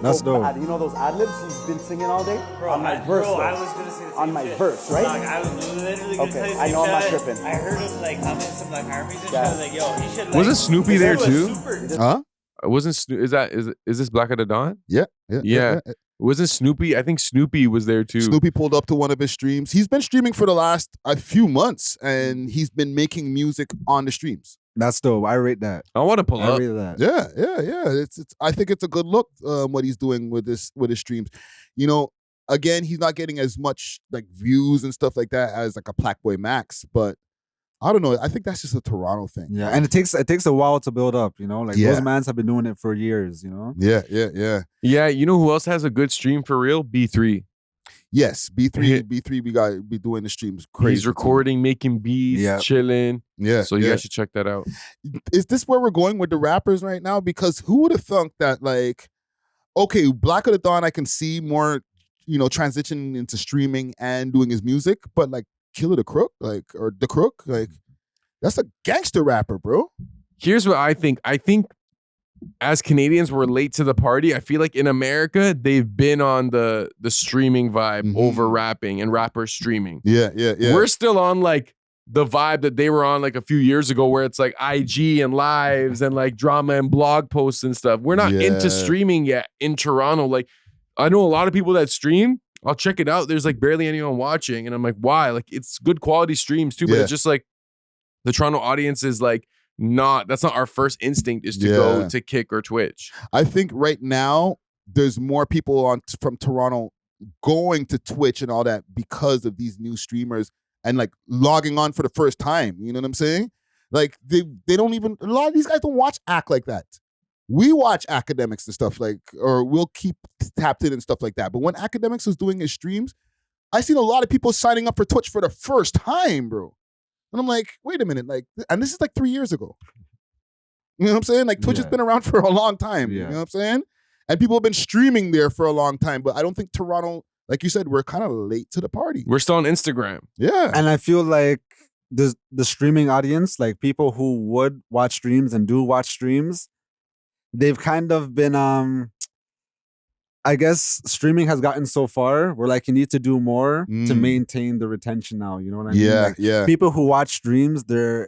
That's dope. You know those ad-libs he's been singing all day? Bro, on my verse, I was gonna say the same on my shit. verse, right? Dog, I was literally gonna tell you I know I'm not shit. tripping. I heard him like humming some like harmonies and shit. Yeah. I was like, yo, he should like. Wasn't Snoopy there too? Huh? Wasn't is this Black of the Dawn? Yeah. Wasn't Snoopy? I think Snoopy was there too. Snoopy pulled up to one of his streams. He's been streaming for the last a few months, and he's been making music on the streams. That's dope. I rate that. I want to pull up. I rate that. Yeah. It's. I think it's a good look. What he's doing with his streams, you know. Again, he's not getting as much like views and stuff like that as like a Blackboy Max, but I don't know. I think that's just a Toronto thing. Yeah, and it takes a while to build up. You know, like those mans have been doing it for years. You know. Yeah. You know who else has a good stream for real? B3. Yes, B3. We got be doing the streams crazy. He's recording, making beats, chilling. Yeah. So you guys should check that out. Is this where we're going with the rappers right now? Because who would have thunk that, like, okay, Black of the Dawn, I can see more, you know, transitioning into streaming and doing his music, but like Killer the Crook, like, or the Crook, like, that's a gangster rapper, bro. Here's what I think. I think as Canadians, we're late to the party. I feel like in America, they've been on the streaming vibe over rapping and rappers streaming. Yeah. We're still on like the vibe that they were on like a few years ago, where it's like IG and lives and like drama and blog posts and stuff. We're not into streaming yet in Toronto. Like, I know a lot of people that stream. I'll check it out. There's like barely anyone watching. And I'm like, why? Like, it's good quality streams too, but it's just like the Toronto audience is like, that's not our first instinct is to go to Kick or Twitch. I think right now there's more people from Toronto going to Twitch and all that because of these new streamers and like logging on for the first time. You know what I'm saying? Like they don't even, a lot of these guys don't watch Act like that. We watch Academics and stuff like, or we'll keep tapped in and stuff like that. But when Academics was doing his streams, I seen a lot of people signing up for Twitch for the first time, bro. And I'm like, wait a minute, like, and this is like 3 years ago. You know what I'm saying? Like, Twitch has been around for a long time. You know what I'm saying? And people have been streaming there for a long time. But I don't think Toronto, like you said, we're kind of late to the party. We're still on Instagram. Yeah. And I feel like the streaming audience, like people who would watch streams and do watch streams, they've kind of been I guess streaming has gotten so far where like you need to do more to maintain the retention now. You know what I mean? Like, people who watch streams, their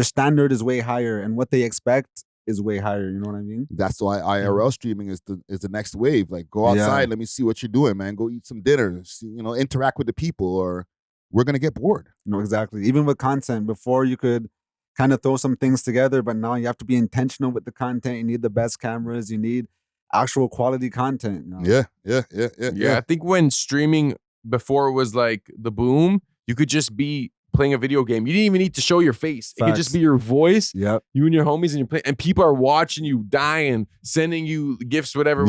standard is way higher and what they expect is way higher. You know what I mean? That's why IRL streaming is the next wave. Like, go outside, let me see what you're doing, man. Go eat some dinner, you know, interact with the people, or we're gonna get bored. No, exactly. Even with content, before you could kind of throw some things together, but now you have to be intentional with the content. You need the best cameras. You need actual quality content. You know? Yeah. I think when streaming before was like the boom, you could just be playing a video game. You didn't even need to show your face. It could just be your voice. Yep. You and your homies and you're playing, and people are watching you dying, sending you gifts, whatever.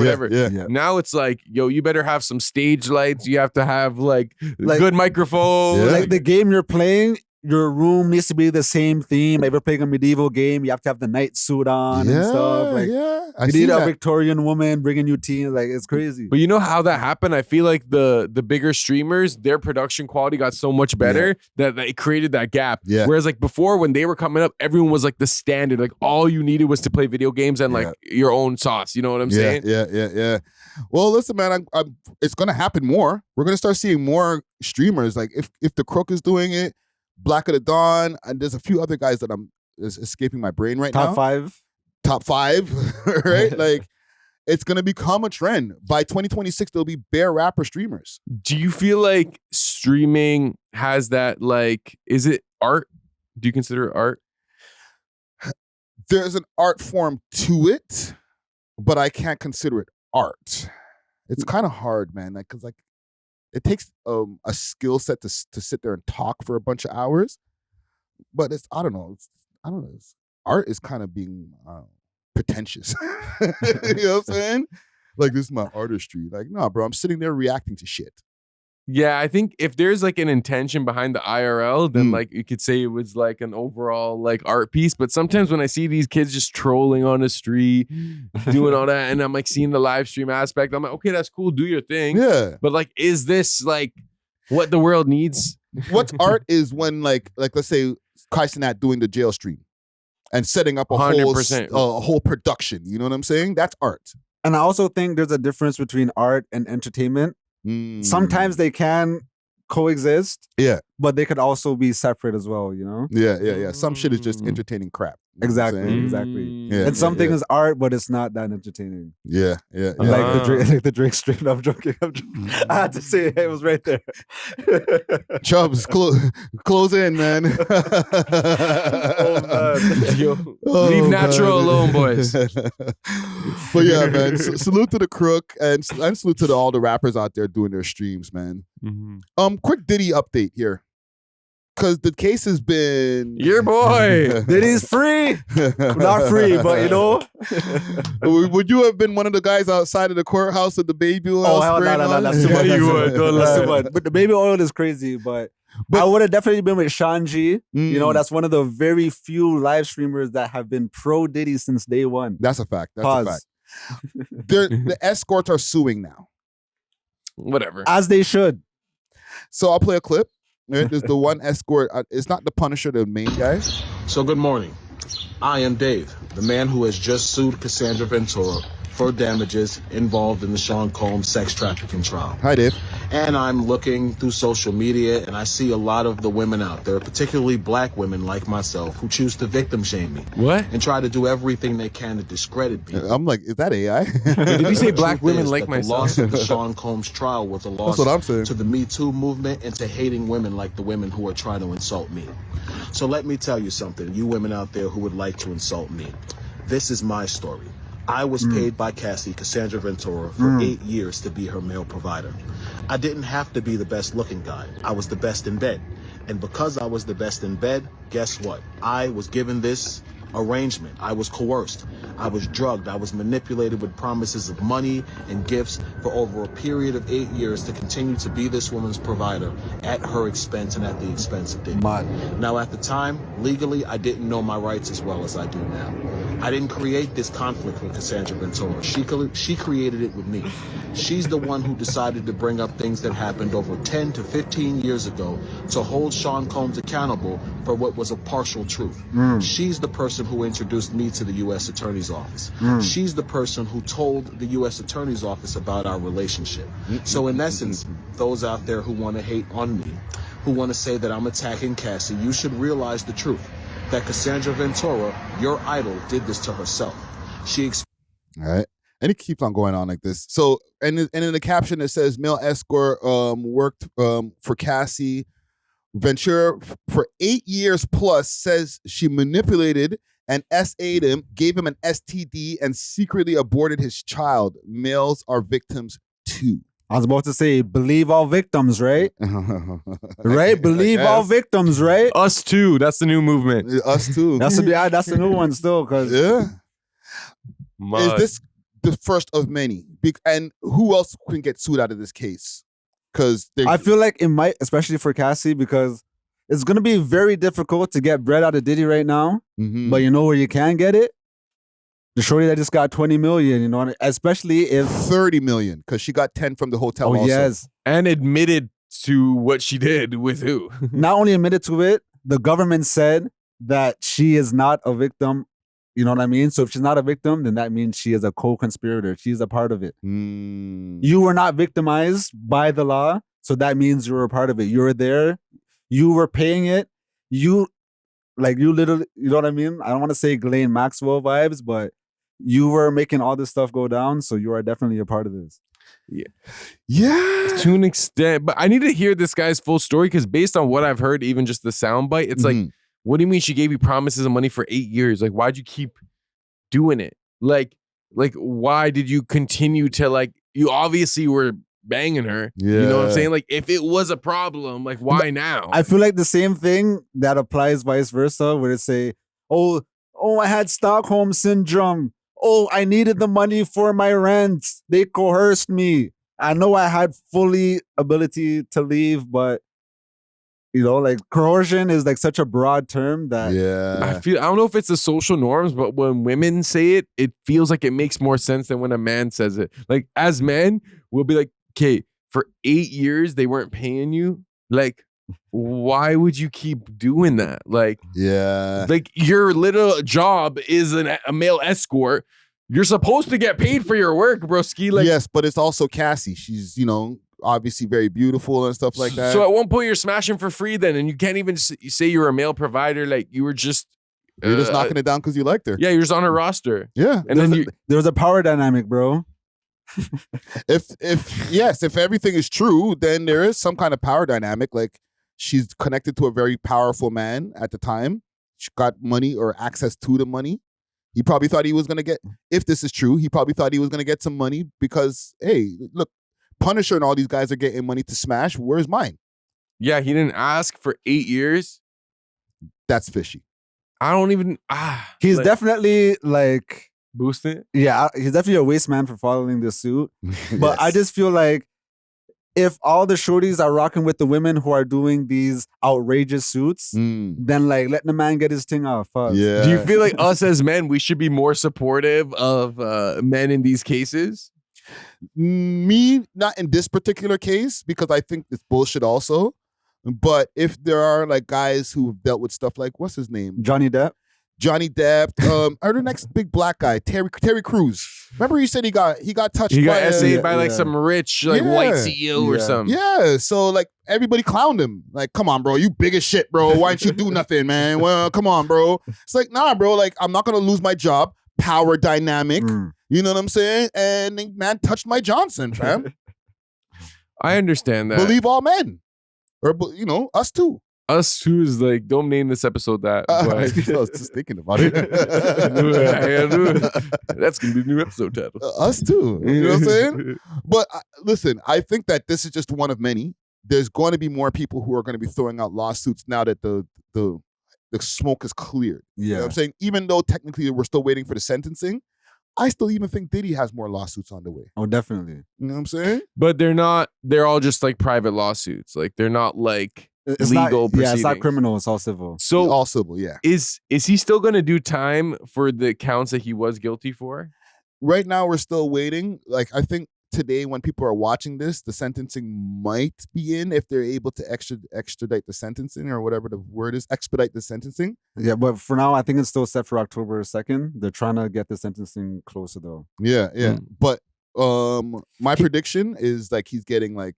Now it's like, yo, you better have some stage lights. You have to have like good microphone. Like the game you're playing, your room needs to be the same theme. If you're playing a medieval game, you have to have the night suit on and stuff. Like, you need a Victorian woman bringing you tea. Like, it's crazy. But you know how that happened? I feel like the bigger streamers, their production quality got so much better that it created that gap. Whereas like before, when they were coming up, everyone was like the standard. Like all you needed was to play video games and like your own sauce. You know what I'm saying? Yeah. Well, listen, man, it's gonna happen more. We're gonna start seeing more streamers. Like if the Crook is doing it, Black of the Dawn, and there's a few other guys that is escaping my brain right now. Top five, right? Like, it's gonna become a trend. By 2026, there'll be bare rapper streamers. Do you feel like streaming has that, like, is it art? Do you consider it art? There's an art form to it, but I can't consider it art. It's kind of hard, man. Like, cause like it takes a skill set to sit there and talk for a bunch of hours. But I don't know. Art is kind of being pretentious. You know what I'm saying? Like, this is my artistry. Like, nah, bro, I'm sitting there reacting to shit. Yeah, I think if there's like an intention behind the IRL, then like you could say it was like an overall like art piece. But sometimes when I see these kids just trolling on the street, doing all that, and I'm like seeing the live stream aspect, I'm like, okay, that's cool, do your thing. Yeah. But like, is this like what the world needs? What's art is when like let's say Kaisenat doing the jail stream and setting up a 100%. whole production. You know what I'm saying? That's art. And I also think there's a difference between art and entertainment. Sometimes they can coexist. Yeah. But they could also be separate as well, you know? Yeah. Some shit is just entertaining crap. You know what I'm saying? Exactly. Yeah, And something is art, but it's not that entertaining. Yeah. Like the Drake straight up joking. I had to say it was right there. Chubbs, close in, man. Leave natural alone, boys. But yeah, man. Salute to the Crook and salute to all the rappers out there doing their streams, man. Quick Diddy update here. Because the case has been... Your boy! Diddy's free! Not free, but you know... Would you have been one of the guys outside of the courthouse with the baby oil? Oh, hell no. That's too much. That's too much. But the baby oil is crazy, but I would have definitely been with Shanji. You know, that's one of the very few live streamers that have been pro Diddy since day one. That's a fact. A fact. The escorts are suing now. Whatever. As they should. So I'll play a clip. There's the one escort. It's not the Punisher, the main guy. So good morning. I am Dave, the man who has just sued Cassandra Ventura for damages involved in the Sean Combs sex trafficking trial. Hi, Dave. And I'm looking through social media and I see a lot of the women out there, particularly black women like myself, who choose to victim shame me. What? And try to do everything they can to discredit me. I'm like, is that AI? Did he say black women like myself? The loss of the Sean Combs trial was a loss That's what I'm saying. to the Me Too movement and to hating women like the women who are trying to insult me. So let me tell you something, you women out there who would like to insult me. This is my story. I was paid by Cassie, Cassandra Ventura, for 8 years to be her male provider. I didn't have to be the best looking guy. I was the best in bed. And because I was the best in bed, guess what? I was given this arrangement. I was coerced. I was drugged. I was manipulated with promises of money and gifts for over a period of 8 years to continue to be this woman's provider at her expense and at the expense of Diddy. Now, at the time, legally, I didn't know my rights as well as I do now. I didn't create this conflict with Cassandra Ventura. She created it with me. She's the one who decided to bring up things that happened over 10 to 15 years ago to hold Sean Combs accountable for what was a partial truth. She's the person who introduced me to the U.S. Attorney's Office. She's the person who told the U.S. Attorney's Office about our relationship. So in essence, those out there who want to hate on me, who want to say that I'm attacking Cassie, you should realize the truth. That Cassandra Ventura, your idol, did this to herself. All right. And it keeps on going on like this. So, and in the caption it says, male escort worked for Cassie Ventura for 8 years plus, says she manipulated and SA'd him, gave him an STD, and secretly aborted his child. Males are victims too. I was about to say, believe all victims, right? Right? Believe all victims, right? Us too. That's the new movement. Us too. That's the new one still. Cause Is this the first of many? And who else can get sued out of this case? Because I feel like it might, especially for Cassie, because it's gonna be very difficult to get bread out of Diddy right now. But you know where you can get it? The shorty that just got 20 million, you know, especially if 30 million, because she got 10 from the hotel. Oh, also. yes. And admitted to what she did with who? Not only admitted to it, the government said that she is not a victim. You know what I mean? So if she's not a victim, then that means she is a co-conspirator. She's a part of it. You were not victimized by the law, so that means you were a part of it. You were there. You were paying it. You literally, you know what I mean? I don't want to say Ghislaine Maxwell vibes, but you were making all this stuff go down, so you are definitely a part of this. Yeah. To an extent. But I need to hear this guy's full story, because based on what I've heard, even just the soundbite, it's like, what do you mean she gave you promises of money for 8 years? Like, why'd you keep doing it? Like, why did you continue to, like, you obviously were banging her. You know what I'm saying? Like, if it was a problem, like, why now? I feel like the same thing that applies vice versa, where they say, oh, I had Stockholm syndrome. Oh, I needed the money for my rent. They coerced me. I know I had fully ability to leave, but you know, like coercion is like such a broad term that I don't know if it's the social norms, but when women say it, it feels like it makes more sense than when a man says it. Like, as men, we'll be like, okay, for 8 years they weren't paying you. Like, why would you keep doing that? Like, like your little job is a male escort. You're supposed to get paid for your work, broski. Like, yes, but it's also Cassie. She's, you know, obviously very beautiful and stuff like that. So at one point you're smashing for free then, and you can't even say you're a male provider. Like, you were just you're just knocking it down because you liked her. Yeah, you're just on her roster. Yeah, and then there was a power dynamic, bro. if everything is true, then there is some kind of power dynamic. Like, she's connected to a very powerful man at the time. She got money or access to the money. He probably thought he was going to get, if this is true, he probably thought he was going to get some money because, hey, look, Punisher and all these guys are getting money to smash. Where's mine? Yeah, he didn't ask for 8 years. That's fishy. I don't even, He's definitely like boosting. Yeah, he's definitely a waste man for following this suit. But I just feel like if all the shorties are rocking with the women who are doing these outrageous suits, then like let the man get his thing off. Yeah. Do you feel like us as men, we should be more supportive of men in these cases? Me, not in this particular case, because I think it's bullshit also. But if there are like guys who've dealt with stuff like, what's his name? Johnny Depp, or the next big black guy, Terry Crews. Remember he said he got touched. He got essayed by like some rich white CEO or something. Yeah, so like everybody clowned him. Like, come on, bro, you big as shit, bro. Why didn't you do nothing, man? Well, come on, bro. It's like, nah, bro. Like, I'm not gonna lose my job. Power dynamic. You know what I'm saying? And the man touched my Johnson, fam. I understand that. Believe all men, or you know, us too. Us too is like, don't name this episode that. I was just thinking about it. That's gonna be the new episode title. Us too. You know what I'm saying? But listen, I think that this is just one of many. There's going to be more people who are going to be throwing out lawsuits now that the smoke is cleared. You know what I'm saying? Even though technically we're still waiting for the sentencing, I still even think Diddy has more lawsuits on the way. Oh, definitely. You know what I'm saying? But they're all just like private lawsuits. Like, they're not like legal proceedings. Yeah, it's not criminal, it's all civil. So all civil, yeah. Is he still gonna do time for the counts that he was guilty for? Right now we're still waiting. Like, I think today when people are watching this, the sentencing might be in if they're able to extradite the sentencing or whatever the word is, expedite the sentencing. Yeah, but for now, I think it's still set for October 2nd. They're trying to get the sentencing closer though. Yeah. But my prediction is like he's getting like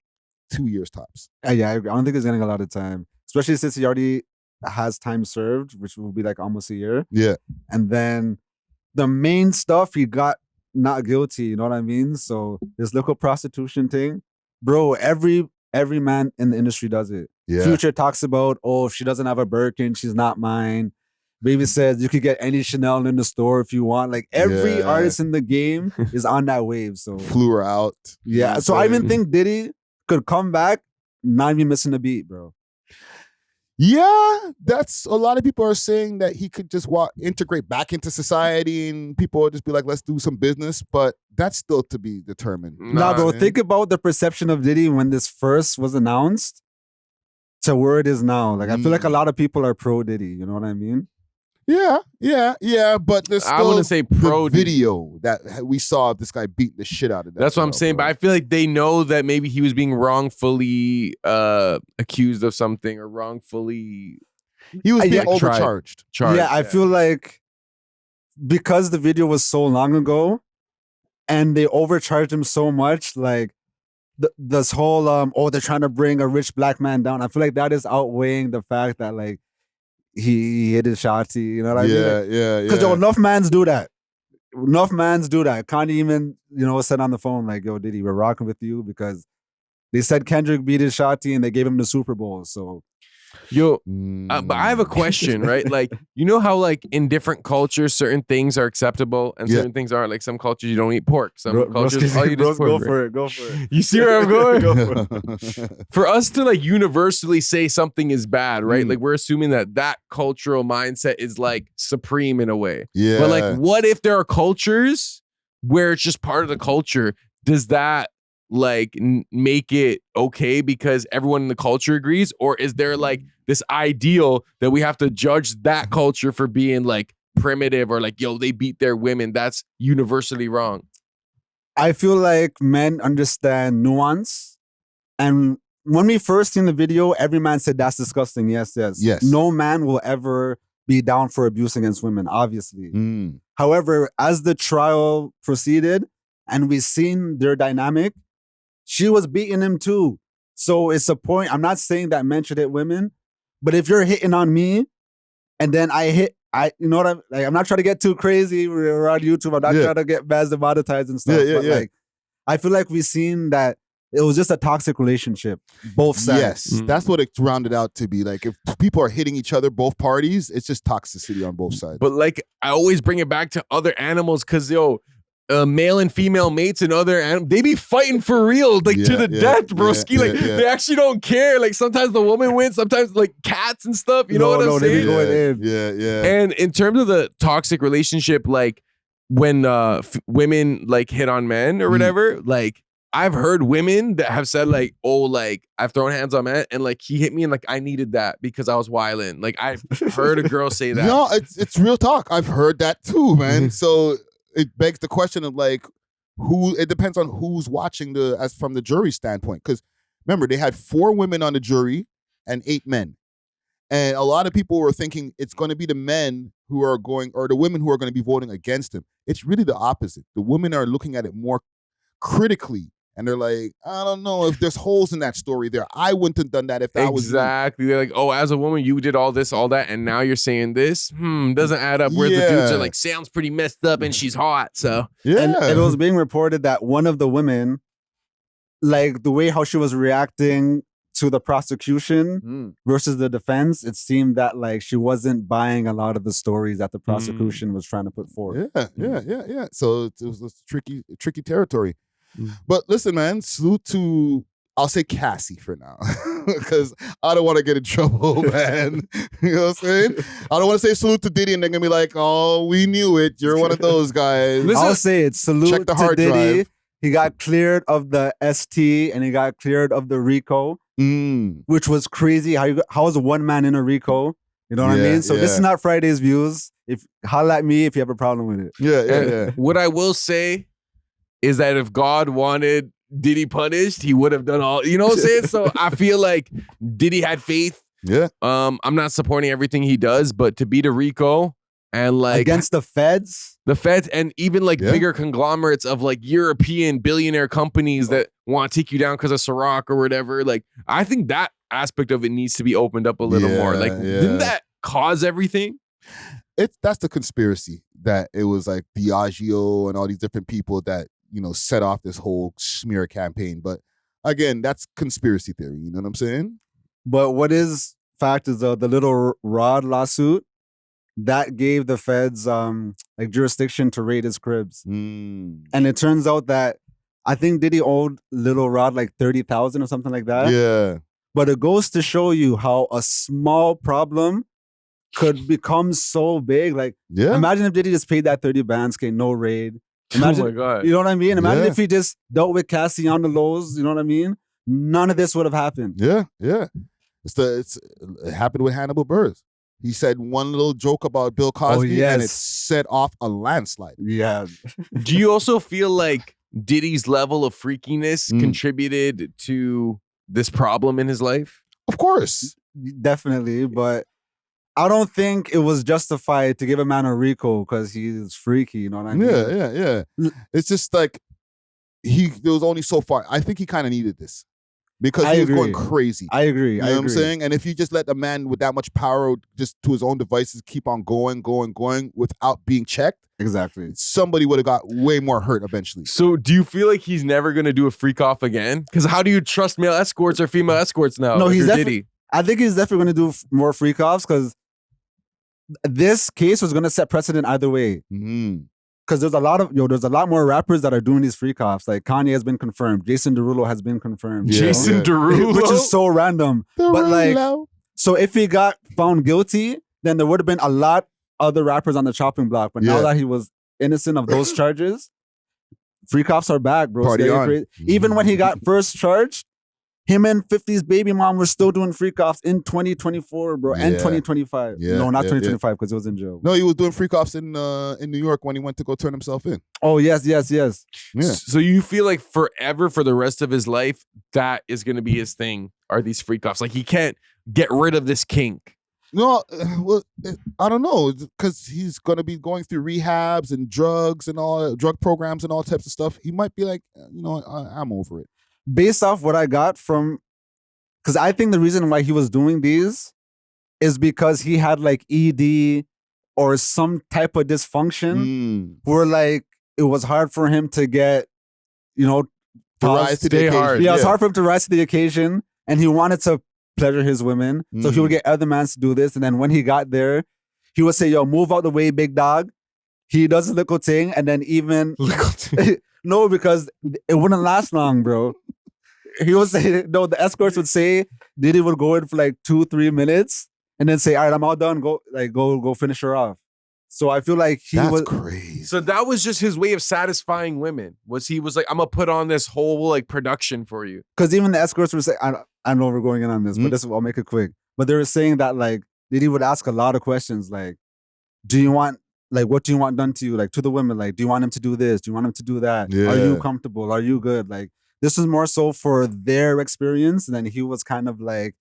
2 years tops. Yeah, I don't think he's getting a lot of time, especially since he already has time served, which will be like almost a year. Yeah. And then the main stuff he got not guilty, you know what I mean? So this local prostitution thing, bro, every man in the industry does it. Yeah. Future talks about, oh, if she doesn't have a Birkin, she's not mine. Baby says you could get any Chanel in the store if you want. Like every artist in the game is on that wave. So flew her out. Yeah. So I even think Diddy could come back, not even missing a beat, bro. Yeah, that's a lot of people are saying that he could just integrate back into society and people will just be like, let's do some business. But that's still to be determined. Nah, bro, think about the perception of Diddy when this first was announced to where it is now. Like, I feel like a lot of people are pro Diddy. You know what I mean? Yeah. But there's still I wouldn't say pro the video that we saw of this guy beating the shit out of that. That's what I'm saying. But I feel like they know that maybe he was being wrongfully accused of something or wrongfully. He was being overcharged. Yeah, I feel like because the video was so long ago and they overcharged him so much, like this whole they're trying to bring a rich black man down. I feel like that is outweighing the fact that like he hit his shotty, you know what I mean? Yeah. Because enough mans do that. Kanye even, said on the phone like, yo, Diddy, we're rocking with you because they said Kendrick beat his shotty and they gave him the Super Bowl. So Yo, but I have a question, right? Like, you know how like in different cultures, certain things are acceptable and certain things aren't. Like some cultures you don't eat pork. Some cultures all you eat is pork. Go for it. Go for it. You see where I'm going? Go for it. For us to like universally say something is bad, right? Like we're assuming that cultural mindset is like supreme in a way. Yeah. But like, what if there are cultures where it's just part of the culture? Does that like make it okay because everyone in the culture agrees, or is there like this ideal that we have to judge that culture for being like primitive or like, yo, they beat their women? That's universally wrong. I feel like men understand nuance, and when we first seen the video, every man said that's disgusting. Yes. No man will ever be down for abuse against women, obviously. However, as the trial proceeded and we seen their dynamic, she was beating him too. So it's a point. I'm not saying that men should hit women, but if you're hitting on me and then you know what I'm not trying to get too crazy. We're on YouTube. I'm not trying to get bad demonetized and stuff. But like, I feel like we've seen that it was just a toxic relationship, both sides. Yes, that's what it rounded out to be. Like, if people are hitting each other, both parties, it's just toxicity on both sides. But like, I always bring it back to other animals because, yo, male and female mates and other animals, they be fighting for real, like to the death, broski. They actually don't care. Like sometimes the woman wins, sometimes like cats and stuff. You know what I'm saying? They be going in. Yeah. And in terms of the toxic relationship, like when women like hit on men or whatever, like I've heard women that have said like, oh, like I've thrown hands on men and like he hit me and like I needed that because I was wilding. Like I've heard a girl say that. No, it's real talk. I've heard that too, man. So it begs the question of like it depends on who's watching as from the jury standpoint. Because remember, they had 4 women on the jury and 8 men. And a lot of people were thinking it's going to be the men who are going, or the women who are going to be voting against him. It's really the opposite. The women are looking at it more critically. And they're like, I don't know if there's holes in that story there. I wouldn't have done that if that was exactly. They're like, oh, as a woman, you did all this, all that, and now you're saying this. Doesn't add up. Where the dudes are like, sounds pretty messed up, and she's hot. So And it was being reported that one of the women, like the way how she was reacting to the prosecution versus the defense, it seemed that like she wasn't buying a lot of the stories that the prosecution was trying to put forward. Yeah. So it was tricky territory. But listen, man, salute to, I'll say Cassie for now, because I don't want to get in trouble, man. You know what I'm saying? I don't want to say salute to Diddy and they're going to be like, oh, we knew it. You're one of those guys. I'll say it. Salute Check the hard to Diddy. drive. He got cleared of the ST and he got cleared of the RICO, which was crazy. How is one man in a RICO? You know what I mean? So this is not Friday's Views. Holla at me if you have a problem with it. Yeah. What I will say is that if God wanted Diddy punished, he would have done all, you know what I'm saying? So I feel like Diddy had faith. Yeah. I'm not supporting everything he does, but to beat a RICO and like against the feds and even like bigger conglomerates of like European billionaire companies that want to take you down because of Ciroc or whatever. Like, I think that aspect of it needs to be opened up a little more. Like, didn't that cause everything? That's the conspiracy, that it was like Diageo and all these different people that, you know, set off this whole smear campaign. But again, that's conspiracy theory. You know what I'm saying? But what is fact is the little Rod lawsuit that gave the feds like jurisdiction to raid his cribs. And it turns out that I think Diddy owed Little Rod like 30,000 or something like that. Yeah. But it goes to show you how a small problem could become so big. Like, imagine if Diddy just paid that 30 bands, okay, no raid. Imagine, oh my God. You know what I mean? Imagine if he just dealt with Cassie on the lows, you know what I mean? None of this would have happened. Yeah. It happened with Hannibal Buress. He said one little joke about Bill Cosby and it set off a landslide. Yeah. Do you also feel like Diddy's level of freakiness contributed to this problem in his life? Of course. Definitely, but I don't think it was justified to give a man a RICO because he's freaky, you know what I mean? Yeah. It's just like there was only so far. I think he kind of needed this because he was going crazy. I agree. You know what I'm saying? And if you just let a man with that much power just to his own devices keep on going without being checked, exactly, somebody would have got way more hurt eventually. So do you feel like he's never going to do a freak off again? Because how do you trust male escorts or female escorts now? No, he's Diddy. I think he's definitely going to do more freak offs because this case was going to set precedent either way. Because there's a lot more rappers that are doing these freak offs. Like Kanye has been confirmed. Jason Derulo has been confirmed. Jason Derulo? Which is so random. But like, so if he got found guilty, then there would have been a lot other rappers on the chopping block. But now that he was innocent of those charges, freak offs are back, bro. Party on. Even when he got first charged, him and 50's baby mom were still doing freak offs in 2024, bro, and 2025. No, not 2025 because he was in jail. No, he was doing freak offs in New York when he went to go turn himself in. Oh, yes. Yeah. So you feel like forever for the rest of his life, that is going to be his thing, are these freak offs. Like he can't get rid of this kink. No, well, I don't know, because he's going to be going through rehabs and drugs and all drug programs and all types of stuff. He might be like, I'm over it. Based off what I got from, because I think the reason why he was doing these is because he had like ED or some type of dysfunction where like it was hard for him to get, to rise to the occasion. Yeah, it was hard for him to rise to the occasion, and he wanted to pleasure his women. So he would get other mans to do this, and then when he got there, he would say, "Yo, move out the way, big dog." He does the little thing, and then even no, because it wouldn't last long, bro. He would say, no, the escorts would say Diddy would go in for like 2-3 minutes and then say, all right, I'm all done. Go finish her off. So I feel like That's crazy. So that was just his way of satisfying women. He was like, I'm gonna put on this whole like production for you. Because even the escorts would say, I know we're going in on this, but I'll make it quick. But they were saying that like Diddy would ask a lot of questions like, what do you want done to you? Like to the women, like, do you want him to do this? Do you want him to do that? Yeah. Are you comfortable? Are you good? Like, this was more so for their experience, and then he was kind of like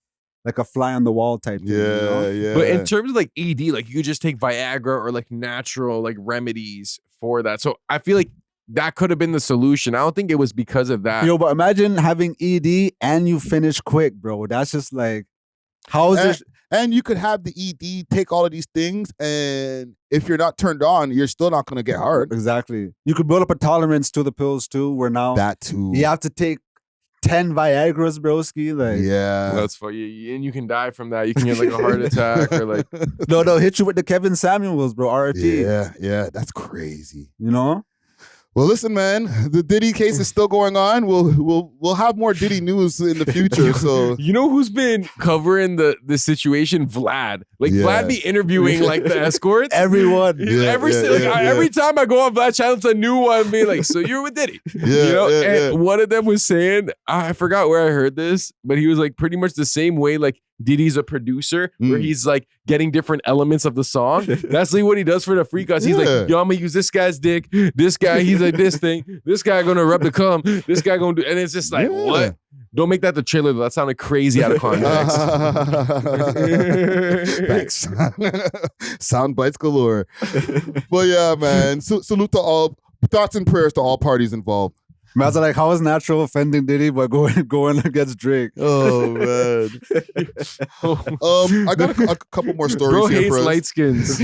a fly on the wall type thing. Yeah. But in terms of like ED, like you could just take Viagra or like natural like remedies for that. So I feel like that could have been the solution. I don't think it was because of that. But imagine having ED and you finish quick, bro. That's just like, how is this? And you could have the ED, take all of these things, and if you're not turned on, you're still not going to get hard. Exactly. You could build up a tolerance to the pills too, where now that too. You have to take 10 Viagras, broski. Like, that's funny. And you can die from that. You can get like a heart attack or like. No, hit you with the Kevin Samuels, bro. R.I.P. Yeah. That's crazy. You know? Well, listen, man. The Diddy case is still going on. We'll have more Diddy news in the future. So you know who's been covering the situation? Vlad. Like Vlad be interviewing like the escorts. Everyone. Every time I go on Vlad channel, it's a new one. Be like, so you're with Diddy. And one of them was saying, I forgot where I heard this, but he was like pretty much the same way. Like Diddy's a producer where he's like getting different elements of the song. That's like what he does for the freak offs. He's like, yo, I'm gonna use this guy's dick. This guy, he's like this thing. This guy gonna rub the cum. This guy gonna do, and it's just like, what? Don't make that the trailer though. That sounded crazy out of context. Thanks. Sound bites galore. But yeah, man. Salute to all. Thoughts and prayers to all parties involved. Man's like, how is Natural offending Diddy but going against Drake? Oh man. I got a couple more stories. Bro here hates for us. light skins.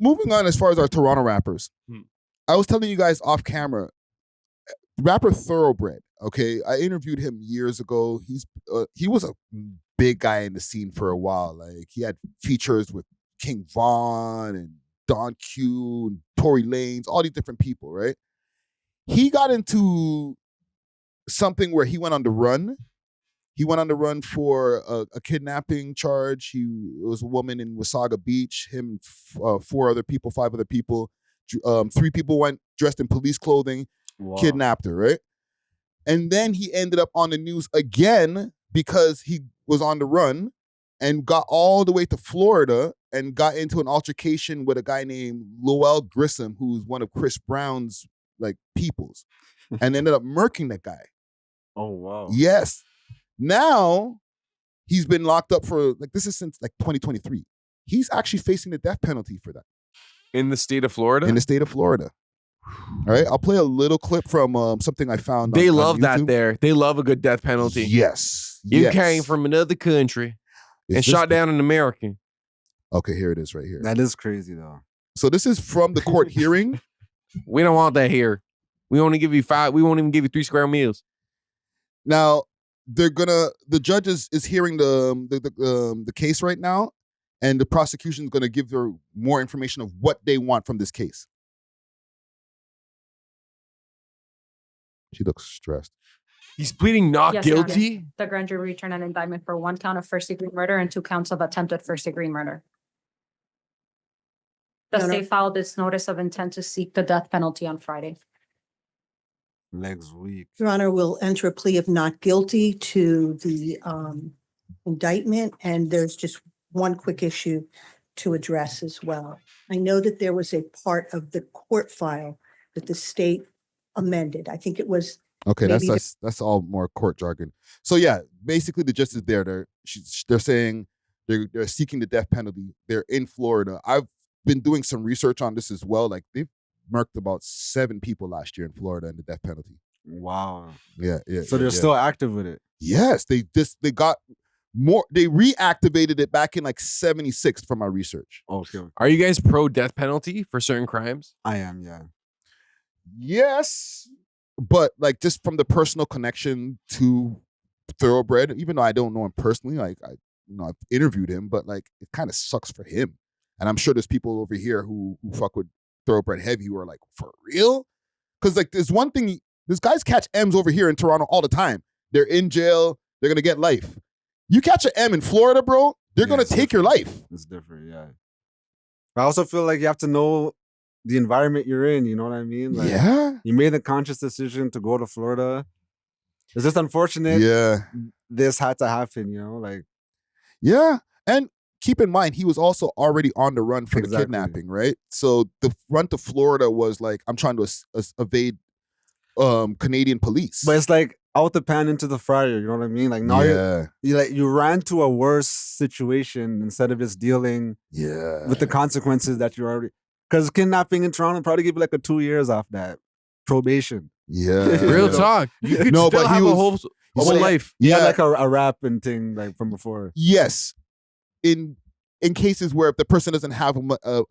Moving on as far as our Toronto rappers. I was telling you guys off camera, rapper Thorobread. Okay, I interviewed him years ago. He was a big guy in the scene for a while. Like he had features with King Von and Don Q and Tory Lanez, all these different people, right? He got into something where he went on the run. He went on the run for a kidnapping charge. It was a woman in Wasaga Beach. Him, 5 other people. 3 people went dressed in police clothing, kidnapped her, right? And then he ended up on the news again because he was on the run and got all the way to Florida and got into an altercation with a guy named Lowell Grissom, who's one of Chris Brown's like peoples, and ended up murking that guy. Oh, wow. Yes. Now he's been locked up for this is since 2023. He's actually facing the death penalty for that. In the state of Florida? In the state of Florida. All right. I'll play a little clip from something I found. They on love YouTube. that there. They love a good death penalty. Yes. You came from another country and shot down an American. Okay, here it is right here. That is crazy though. So this is from the court hearing. We don't want that here. We only give you 5. We won't even give you 3 square meals. Now the judge is hearing the case right now, and the prosecution is gonna give her more information of what they want from this case. She looks stressed. He's pleading not Yes, Your Honor. guilty. The grand jury returned an indictment for 1 count of first-degree murder and 2 counts of attempted first-degree murder. The Your Honor. state filed its notice of intent to seek the death penalty on Friday. Legs weak. Your Honor, will enter a plea of not guilty to the indictment, and there's just one quick issue to address as well. I know that there was a part of the court file that the state amended. I think it was Okay, maybe that's all more court jargon. So yeah, basically the justice there, they're saying they're seeking the death penalty. They're in Florida. I've been doing some research on this as well. Like they've murked about 7 people last year in Florida in the death penalty. Wow. Yeah. So they're still active with it. Yes, they got more. They reactivated it back in like 76 from my research. Okay. Are you guys pro death penalty for certain crimes? I am, yeah. Yes, but like just from the personal connection to Thorobread, even though I don't know him personally, like I've interviewed him, but like it kind of sucks for him. And I'm sure there's people over here who fuck with Thorobread heavy who are like, for real? Because like there's one thing, these guys catch M's over here in Toronto all the time. They're in jail. They're gonna get life. You catch an M in Florida, bro, they're gonna take your life. It's different, yeah. I also feel like you have to know the environment you're in, you know what I mean? Like, yeah. You made the conscious decision to go to Florida. It's just unfortunate. Yeah. This had to happen, you know? Like, yeah. And keep in mind, he was also already on the run for the kidnapping, right? So the run to Florida was like, I'm trying to evade Canadian police. but it's like out the pan into the fryer, you know what I mean? Like now you ran to a worse situation instead of just dealing with the consequences that you already. Because kidnapping in Toronto probably give you like a 2 years off that probation. Yeah. Real talk. You could still have a whole life. Yeah, like a rap and thing like from before. Yes. In cases where if the person doesn't have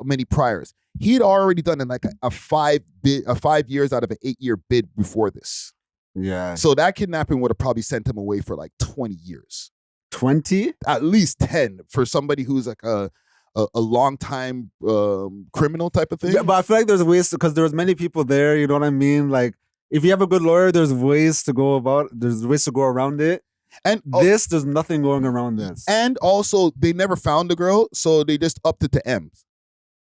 many priors, he had already done like a 5 years out of an 8-year bid before this. Yeah. So that kidnapping would have probably sent him away for like 20 years. 20? At least 10 for somebody who's like a long time criminal type of thing. Yeah, but I feel like there's ways because there's many people there, you know what I mean? Like if you have a good lawyer, there's ways to go around it. And there's nothing going around this. And also they never found the girl, so they just upped it to M.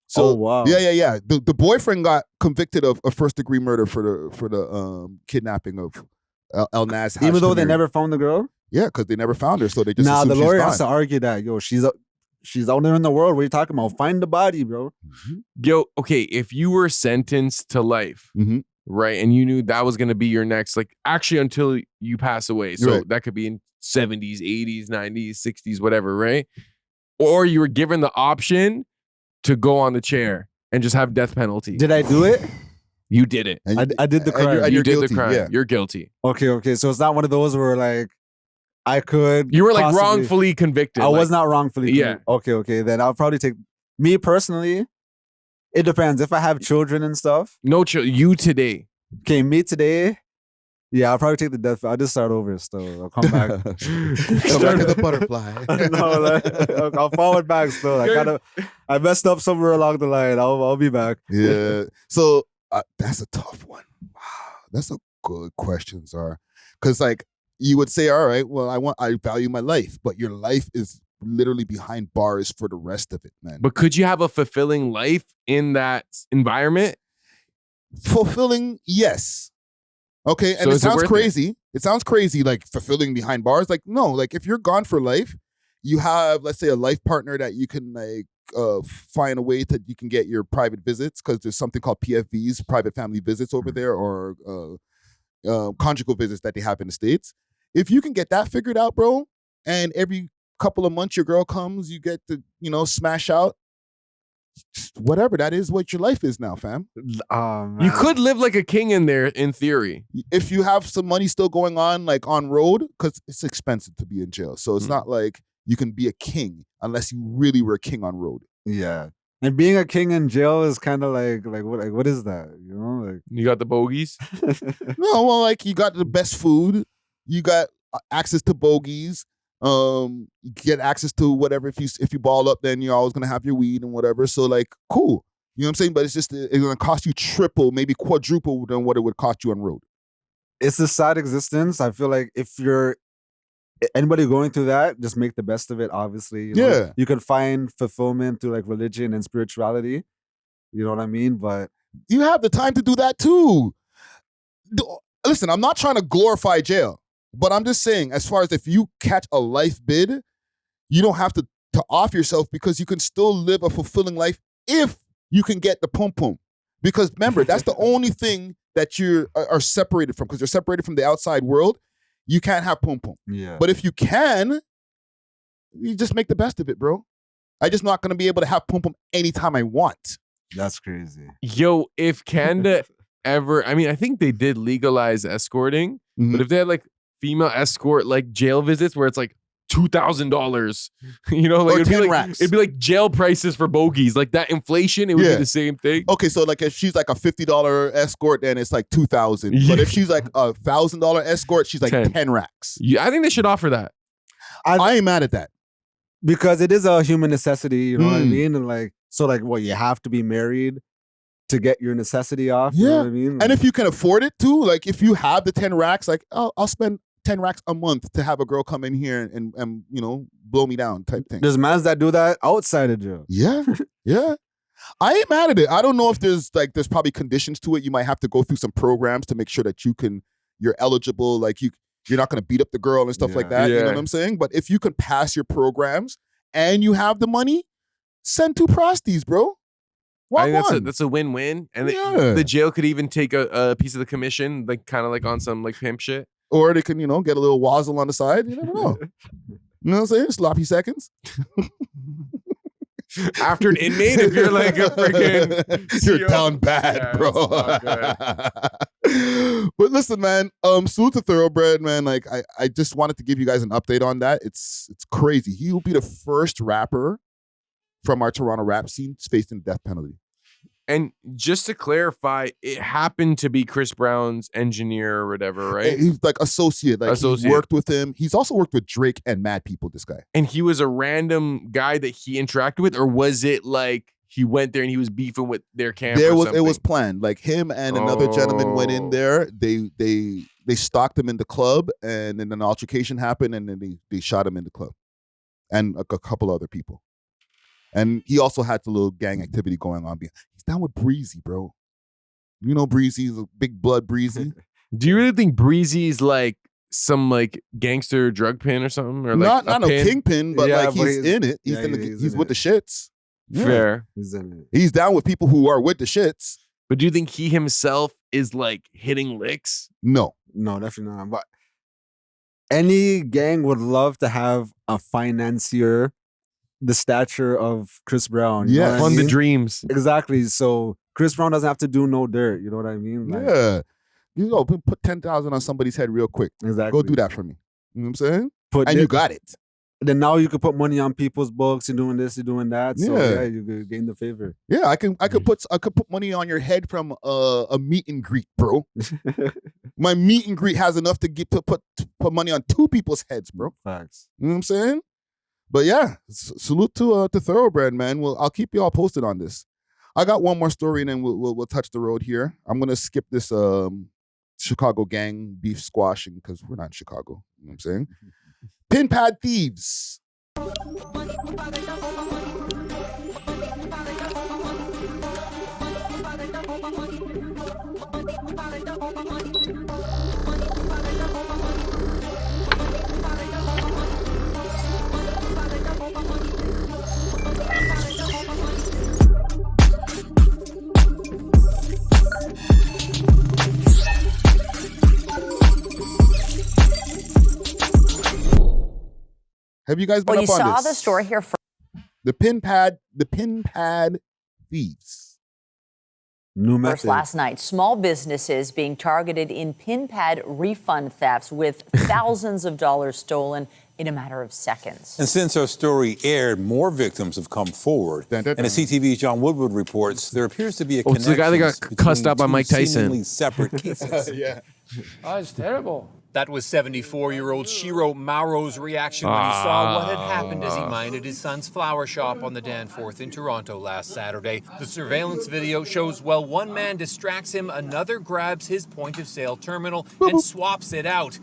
So wow. Yeah. The boyfriend got convicted of a first-degree murder for the kidnapping of El Nas. Even though they never found the girl? Yeah, because they never found her, so they just the assumed lawyer she's has to gone. argue that, yo, she's out there in the world. What are you talking about? Find the body, bro. Yo, okay, if you were sentenced to life, right, and you knew that was going to be your next, like, actually until you pass away, so Right. that could be in 70s, 80s, 90s, 60s, whatever, right? Or you were given the option to go on the chair and just have death penalty. Did I do it? You did it. I did the crime. You did the crime. yeah. You're guilty. Okay. So it's not one of those where like I could. You were like possibly- wrongfully convicted. I like- was not wrongfully. Yeah. Okay. Then I'll probably take me personally. It depends if I have children and stuff. No, you today. Okay, me today. Yeah, I'll probably take the death. I'll just start over still. I'll come back. Come back to the butterfly. No, like, I'll forward back still. I messed up somewhere along the line. I'll be back. Yeah. So that's a tough one. Wow, that's a good question, Zara. Because like you would say, all right, well, I value my life, but your life is literally behind bars for the rest of it, man. But could you have a fulfilling life in that environment? Fulfilling, yes. Okay, and So it is it sounds worth it? crazy. It sounds crazy, like fulfilling behind bars. Like, no, like if you're gone for life, you have, let's say, a life partner that you can like find a way that you can get your private visits, because there's something called PFVs, private family visits over there, or conjugal visits that they have in the States. If you can get that figured out, bro, and every couple of months your girl comes, you get to, smash out. Whatever that is, what your life is now, fam. You could live like a king in there, in theory. If you have some money still going on, like on road, because it's expensive to be in jail. So it's not like you can be a king unless you really were a king on road. Yeah. And being a king in jail is kind of like what is that? You know, like you got the bogeys. No, well, like you got the best food. You got access to bogeys. You get access to whatever. If you ball up, then you're always gonna have your weed and whatever. So like, cool. You know what I'm saying? But it's gonna cost you triple, maybe quadruple than what it would cost you on road. It's a sad existence. I feel like if you're anybody going through that, just make the best of it. Obviously, you can find fulfillment through like religion and spirituality. You know what I mean? But you have the time to do that too. Listen, I'm not trying to glorify jail, but I'm just saying, as far as if you catch a life bid, you don't have to off yourself because you can still live a fulfilling life if you can get the pum pum. Because remember, that's the only thing that you are separated from, because you're separated from the outside world. You can't have pum pum. Yeah. But if you can, you just make the best of it, bro. I'm just not going to be able to have pum pum anytime I want. That's crazy. Yo, if Canada ever, I mean, I think they did legalize escorting, but if they had like female escort like jail visits where it's like $2,000, you know, like Or it'd be 10 like racks. it'd be like jail prices for bogeys, like that inflation, it would be the same thing. Okay, so like if she's like a $50 escort, then it's like $2,000. But if she's like a $1,000 escort, she's like 10 racks. Yeah, I think they should offer that. I ain't mad at that. Because it is a human necessity, you know what I mean? And like, so like, what, you have to be married to get your necessity off? Yeah. You know what I mean? And if you can afford it too, like if you have the 10 racks, like I'll spend 10 racks a month to have a girl come in here and you know, blow me down type thing. There's mans that do that outside of jail. Yeah. Yeah. I ain't mad at it. I don't know if there's probably conditions to it. You might have to go through some programs to make sure that you're eligible. Like you're not going to beat up the girl and stuff like that. You know what I'm saying? But if you can pass your programs and you have the money, send 2 prosties, bro. I think that's a win-win. And the jail could even take a piece of the commission, like kind of like on some like pimp shit. Or they can, you know, get a little wazzle on the side. You never know. You know what I'm saying? Sloppy seconds. After an inmate, if you're like a freaking you're down bad, bro. But listen, man, salute to Thorobread, man. Like I just wanted to give you guys an update on that. It's crazy. He will be the first rapper from our Toronto rap scene facing the death penalty. And just to clarify, it happened to be Chris Brown's engineer or whatever, right? He's like associate. Like he worked with him. He's also worked with Drake and Mad People, this guy. And he was a random guy that he interacted with, or was it like he went there and he was beefing with their camp? It was planned. Like him and another gentleman went in there. They stalked him in the club, and then an altercation happened, and then they shot him in the club, and a couple other people. And he also had the little gang activity going on. He's down with Breezy, bro. You know Breezy's a big blood Breezy. Do you really think Breezy's like some like gangster drug pin or something? Or like not no kingpin, but like he's in it. He's with the shits. Yeah. Fair. He's in it. He's down with people who are with the shits. But do you think he himself is like hitting licks? No, definitely not. But any gang would love to have a financier the stature of Chris Brown. You know what I Fund the mean? dreams. Exactly. So Chris Brown doesn't have to do no dirt. You know what I mean? Like, yeah. You go put 10,000 on somebody's head real quick. Exactly. Go do that for me. You know what I'm saying? You got it. Then now you can put money on people's books. You're doing this, you're doing that. So yeah, you gain the favor. Yeah, I could put money on your head from a meet and greet, bro. My meet and greet has enough to put money on 2 people's heads, bro. Facts. You know what I'm saying? But yeah, salute to Thorobread, man. Well, I'll keep you all posted on this. I got one more story, and then we'll touch the road here. I'm gonna skip this Chicago gang beef squashing because we're not in Chicago. You know what I'm saying? Pin pad thieves. Have you guys been up on this? Well, you saw the story here first. The pin pad thieves. New method. First last night, small businesses being targeted in pin pad refund thefts with thousands of dollars stolen in a matter of seconds. And since our story aired, more victims have come forward. And as CTV's John Woodward reports, there appears to be a connection. It's the guy that got cussed out by Mike Tyson. Separate cases. Yeah. Oh, it's terrible. That was 74-year-old Shiro Mauro's reaction when he saw what had happened as he minded his son's flower shop on the Danforth in Toronto last Saturday. The surveillance video shows while one man distracts him, another grabs his point-of-sale terminal and swaps it out.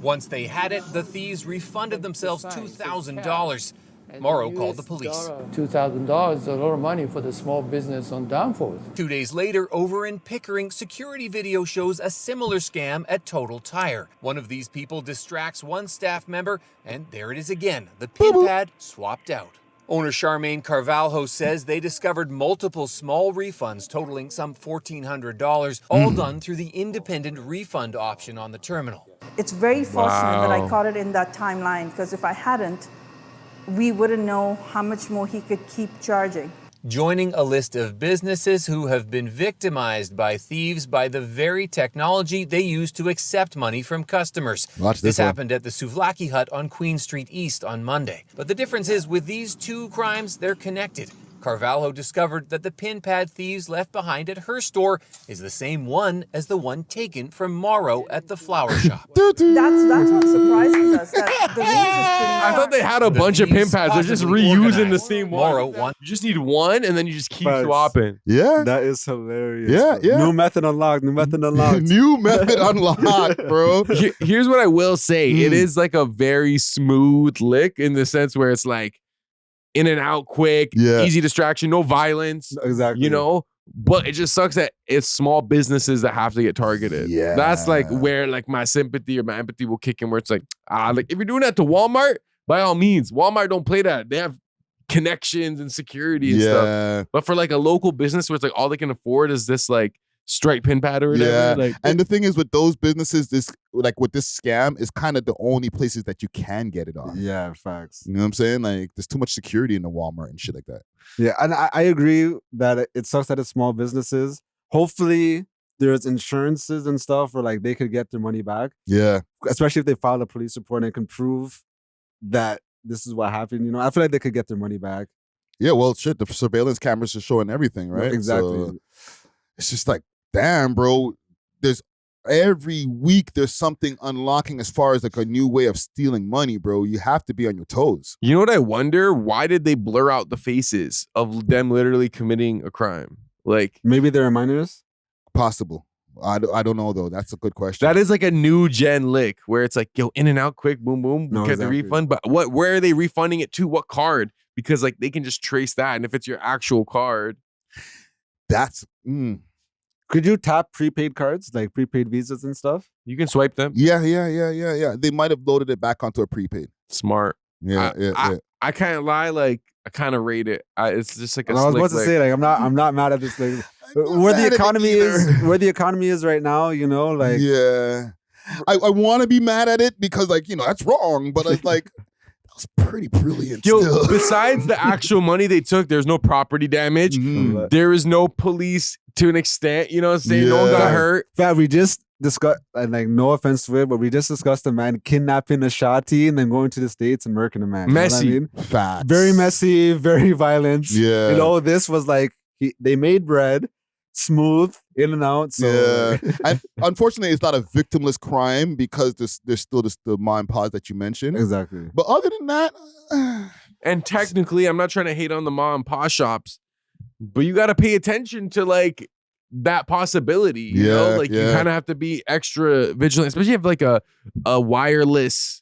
Once they had it, the thieves refunded themselves $2,000. Morrow called the police. $2,000 is a lot of money for the small business on Danforth. 2 days later, over in Pickering, security video shows a similar scam at Total Tire. One of these people distracts one staff member, and there it is again, the pin pad swapped out. Owner Charmaine Carvalho says they discovered multiple small refunds totaling some $1,400, all done through the independent refund option on the terminal. It's very fortunate that I caught it in that timeline, because if I hadn't, we wouldn't know how much more he could keep charging. Joining a list of businesses who have been victimized by thieves by the very technology they use to accept money from customers. Watch this one. happened at the Souvlaki Hut on Queen Street East on Monday. But the difference is with these two crimes, they're connected. Carvalho discovered that the pin pad thieves left behind at her store is the same one as the one taken from Morrow at the flower shop. That's what surprises us. That the I thought they had a bunch of pin pads. They're just reusing the same one. Morrow one. You just need one, and then you just keep Facts. swapping. Yeah. That is hilarious. Yeah, bro. yeah. New method unlocked. New method unlocked. New method unlocked, bro. Here's what I will say. It is like a very smooth lick in the sense where it's like in and out quick, easy distraction, no violence. Exactly. You know? But it just sucks that it's small businesses that have to get targeted. Yeah. That's like where like my sympathy or my empathy will kick in, where it's like, like if you're doing that to Walmart, by all means, Walmart don't play that. They have connections and security and stuff. But for like a local business where it's like all they can afford is this like straight pin pad or whatever. Yeah. Like, And the thing is with those businesses, this like with this scam is kind of the only places that you can get it off. Yeah, facts. You know what I'm saying? Like there's too much security in the Walmart and shit like that. Yeah, and I agree that it sucks that it's small businesses. Hopefully there's insurances and stuff where like they could get their money back. Yeah. Especially if they file a police report and can prove that this is what happened. You know, I feel like they could get their money back. Yeah, well, shit, the surveillance cameras are showing everything, right? Exactly. So it's just like, damn, bro. There's every week there's something unlocking as far as like a new way of stealing money, bro. You have to be on your toes. you know what I wonder? Why did they blur out the faces of them literally committing a crime? Like maybe they're minors. Possible. I don't know though. That's a good question. that is like a new gen lick where it's like, yo, in and out quick, boom, boom, No, get exactly. the refund. But where are they refunding it to? What card? Because like they can just trace that. And if it's your actual card, That's Could you tap prepaid cards, like prepaid visas and stuff? you can swipe them. yeah. They might have loaded it back onto a prepaid. Smart. Yeah, I can't lie, like I kind of rate it. It's just like a And I was slick about to lick. say, like, I'm not mad at this. Like, where the economy is right now, you know, like yeah. I want to be mad at it because like, you know, that's wrong, but it's like that was pretty brilliant. Yo, still. besides the actual money they took, there's no property damage. There is no police to an extent, you know what I'm saying? No one got hurt. Fam, we just discussed, and like, no offense to it, but we just discussed a man kidnapping a shotty and then going to the States and murking a man. Messy. You know what I mean? Facts. Very messy, very violent. Yeah. You know, this was like, they made bread, smooth, in and out. So Yeah. And unfortunately, it's not a victimless crime because there's still the mom and pops that you mentioned. Exactly. But other than that, And technically, I'm not trying to hate on the mom and pop shops, but you got to pay attention to like that possibility. You know, like you kind of have to be extra vigilant, especially if like a wireless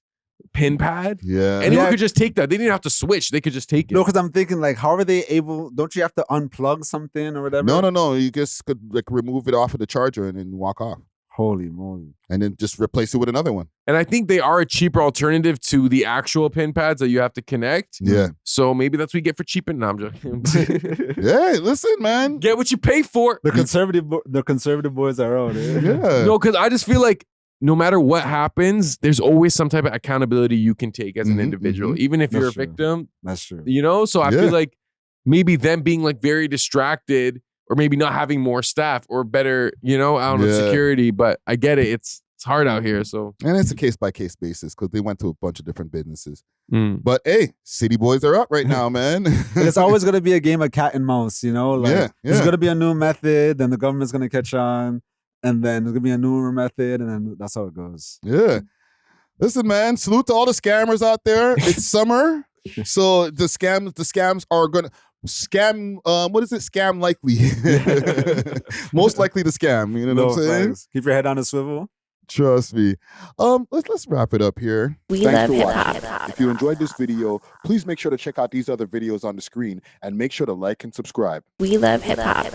pin pad. Yeah. Anyone could just take that. They didn't have to switch. They could just take it. No, because I'm thinking, like, how are they able? Don't you have to unplug something or whatever? no. You just could like remove it off of the charger and then walk off. Holy moly. And then just replace it with another one. And I think they are a cheaper alternative to the actual pin pads that you have to connect. Yeah. So maybe that's what you get for cheap. No, I'm joking. Hey, listen, man. Get what you pay for. The conservative boys are out. Eh? Yeah. No, because I just feel like no matter what happens, there's always some type of accountability you can take as an individual, even if you're a victim. That's true. You know? So I feel like maybe them being like very distracted or maybe not having more staff or better, you know, I don't know, security. But I get it. It's hard out here. So And it's a case-by-case basis because they went to a bunch of different businesses. Mm. But hey, city boys are up right now, man. It's always going to be a game of cat and mouse, you know? Like, Yeah. There's going to be a new method, then the government's going to catch on. and then there's gonna be a newer method, and then that's how it goes. Yeah. Listen, man, salute to all the scammers out there. It's summer. So the scams are gonna scam. What is it? Scam likely. Most likely to scam. You know what I'm saying? Thanks. Keep your head on a swivel. Trust me. Let's wrap it up here. Thanks for watching. If you enjoyed this video, please make sure to check out these other videos on the screen and make sure to like and subscribe. We love hip hop.